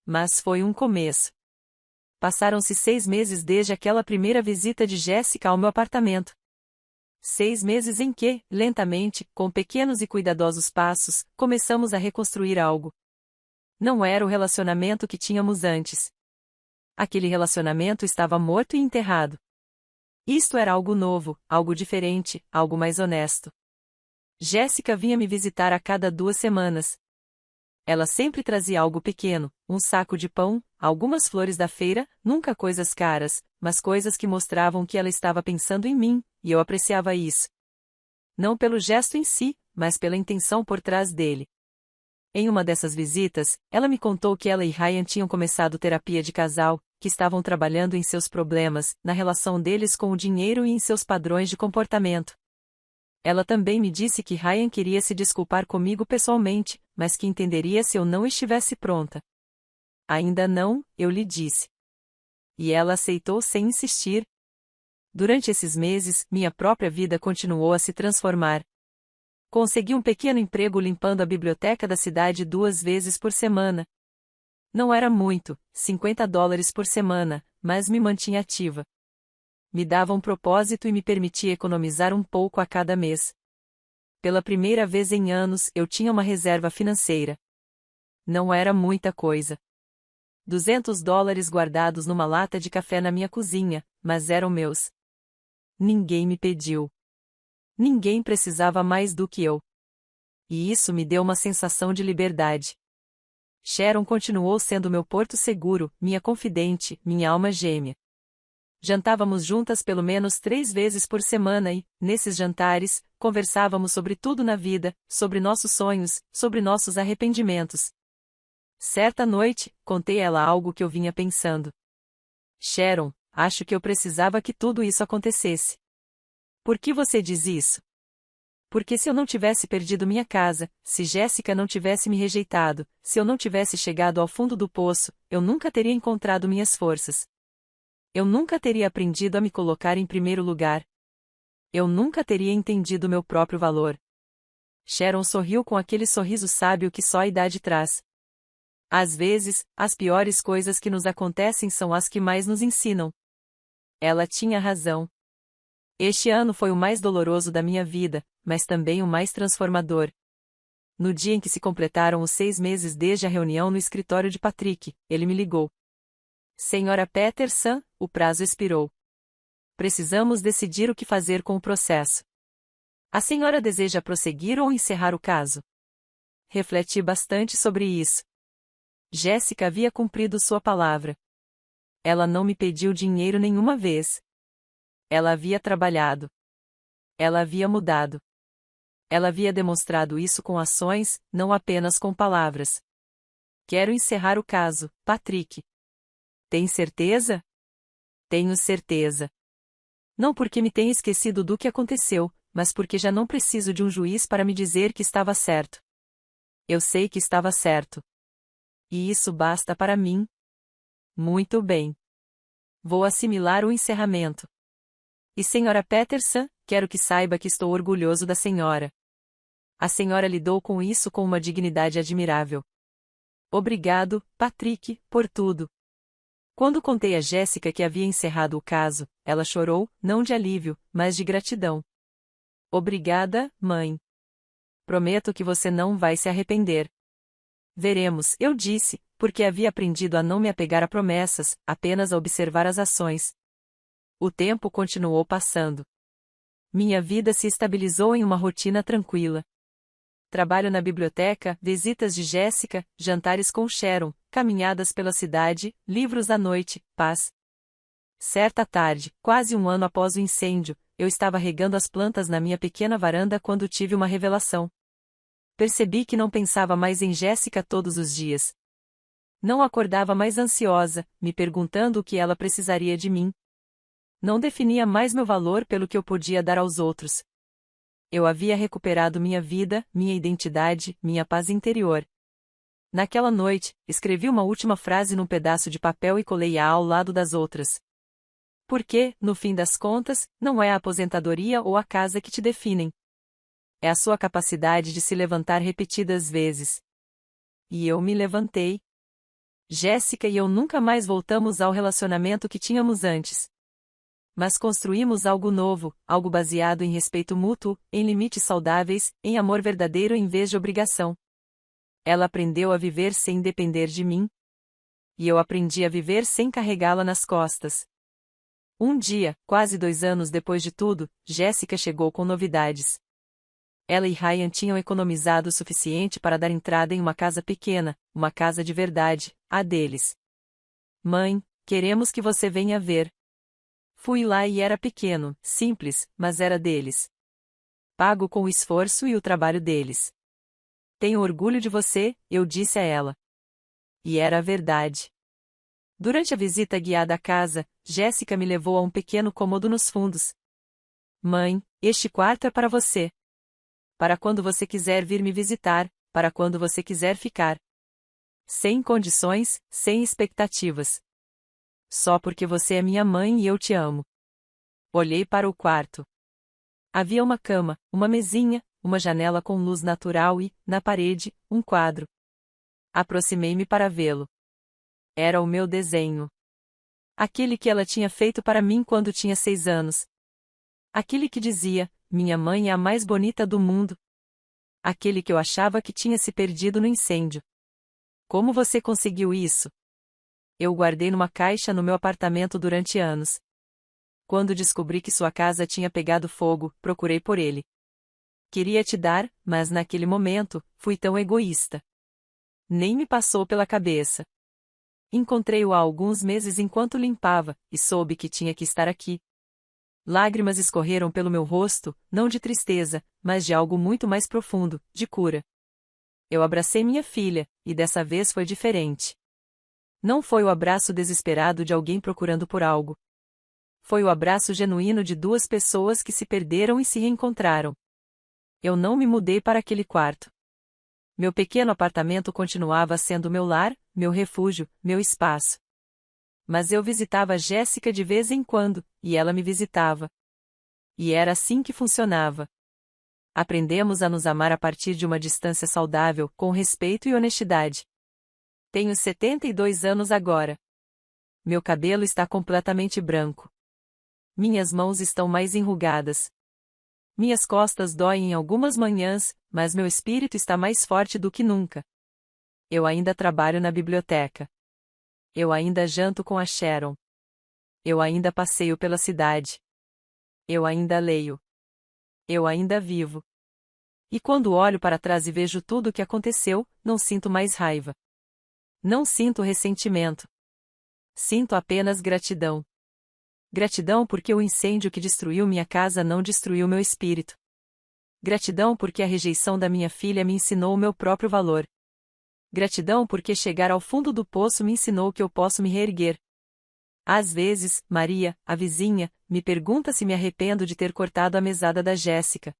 Mas foi um começo. Passaram-se 6 meses desde aquela primeira visita de Jéssica ao meu apartamento. 6 meses em que, lentamente, com pequenos e cuidadosos passos, começamos a reconstruir algo. Não era o relacionamento que tínhamos antes. Aquele relacionamento estava morto e enterrado. Isto era algo novo, algo diferente, algo mais honesto. Jéssica vinha me visitar a cada 2 semanas. Ela sempre trazia algo pequeno, um saco de pão, algumas flores da feira, nunca coisas caras, mas coisas que mostravam que ela estava pensando em mim, e eu apreciava isso. Não pelo gesto em si, mas pela intenção por trás dele. Em uma dessas visitas, ela me contou que ela e Ryan tinham começado terapia de casal, que estavam trabalhando em seus problemas, na relação deles com o dinheiro e em seus padrões de comportamento. Ela também me disse que Ryan queria se desculpar comigo pessoalmente, mas que entenderia se eu não estivesse pronta. Ainda não, eu lhe disse. E ela aceitou sem insistir. Durante esses meses, minha própria vida continuou a se transformar. Consegui um pequeno emprego limpando a biblioteca da cidade 2 vezes por semana. Não era muito, $50 por semana, mas me mantinha ativa. Me dava um propósito e me permitia economizar um pouco a cada mês. Pela primeira vez em anos, eu tinha uma reserva financeira. Não era muita coisa. $200 guardados numa lata de café na minha cozinha, mas eram meus. Ninguém me pediu. Ninguém precisava mais do que eu. E isso me deu uma sensação de liberdade. Sharon continuou sendo meu porto seguro, minha confidente, minha alma gêmea. Jantávamos juntas pelo menos 3 vezes por semana e, nesses jantares, conversávamos sobre tudo na vida, sobre nossos sonhos, sobre nossos arrependimentos. Certa noite, contei a ela algo que eu vinha pensando. Sharon, acho que eu precisava que tudo isso acontecesse. Por que você diz isso? Porque se eu não tivesse perdido minha casa, se Jéssica não tivesse me rejeitado, se eu não tivesse chegado ao fundo do poço, eu nunca teria encontrado minhas forças. Eu nunca teria aprendido a me colocar em primeiro lugar. Eu nunca teria entendido meu próprio valor. Sharon sorriu com aquele sorriso sábio que só a idade traz. Às vezes, as piores coisas que nos acontecem são as que mais nos ensinam. Ela tinha razão. Este ano foi o mais doloroso da minha vida, mas também o mais transformador. No dia em que se completaram os 6 meses desde a reunião no escritório de Patrick, ele me ligou. Senhora Peterson, o prazo expirou. Precisamos decidir o que fazer com o processo. A senhora deseja prosseguir ou encerrar o caso? Refleti bastante sobre isso. Jéssica havia cumprido sua palavra. Ela não me pediu dinheiro nenhuma vez. Ela havia trabalhado. Ela havia mudado. Ela havia demonstrado isso com ações, não apenas com palavras. Quero encerrar o caso, Patrick. Tem certeza? Tenho certeza. Não porque me tenha esquecido do que aconteceu, mas porque já não preciso de um juiz para me dizer que estava certo. Eu sei que estava certo. E isso basta para mim. Muito bem. Vou assimilar o encerramento. E senhora Peterson, quero que saiba que estou orgulhoso da senhora. A senhora lidou com isso com uma dignidade admirável. Obrigado, Patrick, por tudo. Quando contei a Jéssica que havia encerrado o caso, ela chorou, não de alívio, mas de gratidão. Obrigada, mãe. Prometo que você não vai se arrepender. Veremos, eu disse, porque havia aprendido a não me apegar a promessas, apenas a observar as ações. O tempo continuou passando. Minha vida se estabilizou em uma rotina tranquila. Trabalho na biblioteca, visitas de Jéssica, jantares com Sharon, caminhadas pela cidade, livros à noite, paz. Certa tarde, quase um ano após o incêndio, eu estava regando as plantas na minha pequena varanda quando tive uma revelação. Percebi que não pensava mais em Jéssica todos os dias. Não acordava mais ansiosa, me perguntando o que ela precisaria de mim. Não definia mais meu valor pelo que eu podia dar aos outros. Eu havia recuperado minha vida, minha identidade, minha paz interior. Naquela noite, escrevi uma última frase num pedaço de papel e colei-a ao lado das outras. Porque, no fim das contas, não é a aposentadoria ou a casa que te definem. É a sua capacidade de se levantar repetidas vezes. E eu me levantei. Jéssica e eu nunca mais voltamos ao relacionamento que tínhamos antes. Mas construímos algo novo, algo baseado em respeito mútuo, em limites saudáveis, em amor verdadeiro em vez de obrigação. Ela aprendeu a viver sem depender de mim. E eu aprendi a viver sem carregá-la nas costas. Um dia, quase 2 anos depois de tudo, Jéssica chegou com novidades. Ela e Ryan tinham economizado o suficiente para dar entrada em uma casa pequena, uma casa de verdade, a deles. Mãe, queremos que você venha ver. Fui lá e era pequeno, simples, mas era deles. Pago com o esforço e o trabalho deles. Tenho orgulho de você, eu disse a ela. E era a verdade. Durante a visita guiada à casa, Jéssica me levou a um pequeno cômodo nos fundos. Mãe, este quarto é para você. Para quando você quiser vir me visitar, para quando você quiser ficar. Sem condições, sem expectativas. Só porque você é minha mãe e eu te amo. Olhei para o quarto. Havia uma cama, uma mesinha, uma janela com luz natural e, na parede, um quadro. Aproximei-me para vê-lo. Era o meu desenho. Aquele que ela tinha feito para mim quando tinha 6 anos. Aquele que dizia, minha mãe é a mais bonita do mundo. Aquele que eu achava que tinha se perdido no incêndio. Como você conseguiu isso? Eu o guardei numa caixa no meu apartamento durante anos. Quando descobri que sua casa tinha pegado fogo, procurei por ele. Queria te dar, mas naquele momento, fui tão egoísta. Nem me passou pela cabeça. Encontrei-o há alguns meses enquanto limpava, e soube que tinha que estar aqui. Lágrimas escorreram pelo meu rosto, não de tristeza, mas de algo muito mais profundo, de cura. Eu abracei minha filha, e dessa vez foi diferente. Não foi o abraço desesperado de alguém procurando por algo. Foi o abraço genuíno de duas pessoas que se perderam e se reencontraram. Eu não me mudei para aquele quarto. Meu pequeno apartamento continuava sendo meu lar, meu refúgio, meu espaço. Mas eu visitava Jéssica de vez em quando, e ela me visitava. E era assim que funcionava. Aprendemos a nos amar a partir de uma distância saudável, com respeito e honestidade. Tenho 72 anos agora. Meu cabelo está completamente branco. Minhas mãos estão mais enrugadas. Minhas costas doem em algumas manhãs, mas meu espírito está mais forte do que nunca. Eu ainda trabalho na biblioteca. Eu ainda janto com a Sharon. Eu ainda passeio pela cidade. Eu ainda leio. Eu ainda vivo. E quando olho para trás e vejo tudo o que aconteceu, não sinto mais raiva. Não sinto ressentimento. Sinto apenas gratidão. Gratidão porque o incêndio que destruiu minha casa não destruiu meu espírito. Gratidão porque a rejeição da minha filha me ensinou o meu próprio valor. Gratidão porque chegar ao fundo do poço me ensinou que eu posso me reerguer. Às vezes, Maria, a vizinha, me pergunta se me arrependo de ter cortado a mesada da Jéssica.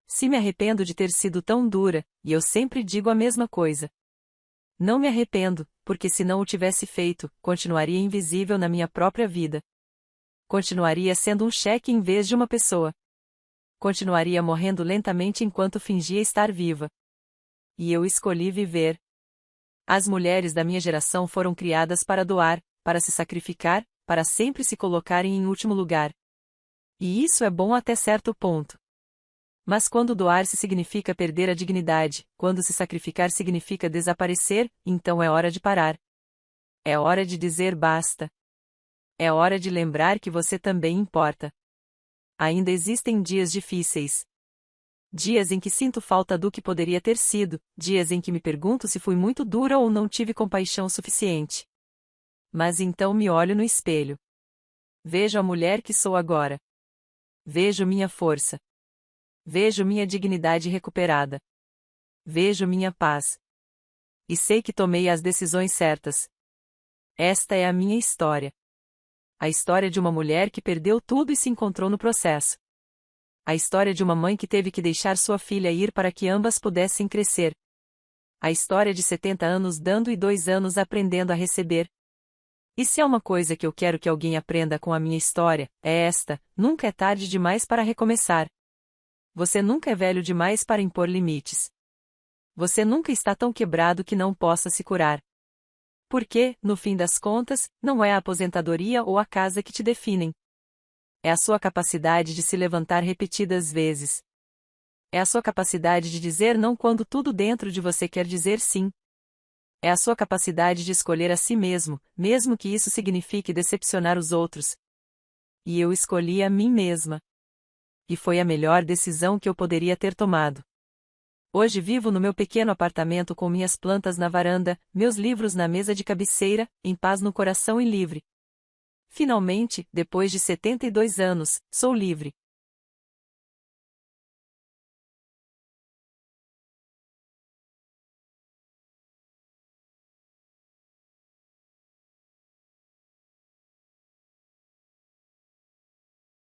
Se me arrependo de ter sido tão dura, e eu sempre digo a mesma coisa. Não me arrependo, porque se não o tivesse feito, continuaria invisível na minha própria vida. Continuaria sendo um cheque em vez de uma pessoa. Continuaria morrendo lentamente enquanto fingia estar viva. E eu escolhi viver. As mulheres da minha geração foram criadas para doar, para se sacrificar, para sempre se colocarem em último lugar. E isso é bom até certo ponto. Mas quando doar-se significa perder a dignidade, quando se sacrificar significa desaparecer, então é hora de parar. É hora de dizer basta. É hora de lembrar que você também importa. Ainda existem dias difíceis. Dias em que sinto falta do que poderia ter sido, dias em que me pergunto se fui muito dura ou não tive compaixão suficiente. Mas então me olho no espelho. Vejo a mulher que sou agora. Vejo minha força. Vejo minha dignidade recuperada. Vejo minha paz. E sei que tomei as decisões certas. Esta é a minha história. A história de uma mulher que perdeu tudo e se encontrou no processo. A história de uma mãe que teve que deixar sua filha ir para que ambas pudessem crescer. A história de 70 anos dando e 2 anos aprendendo a receber. E se há uma coisa que eu quero que alguém aprenda com a minha história, é esta: nunca é tarde demais para recomeçar. Você nunca é velho demais para impor limites. Você nunca está tão quebrado que não possa se curar. Porque, no fim das contas, não é a aposentadoria ou a casa que te definem. É a sua capacidade de se levantar repetidas vezes. É a sua capacidade de dizer não quando tudo dentro de você quer dizer sim. É a sua capacidade de escolher a si mesmo, mesmo que isso signifique decepcionar os outros. E eu escolhi a mim mesma. E foi a melhor decisão que eu poderia ter tomado. Hoje vivo no meu pequeno apartamento com minhas plantas na varanda, meus livros na mesa de cabeceira, em paz no coração e livre. Finalmente, depois de 72 anos, sou livre.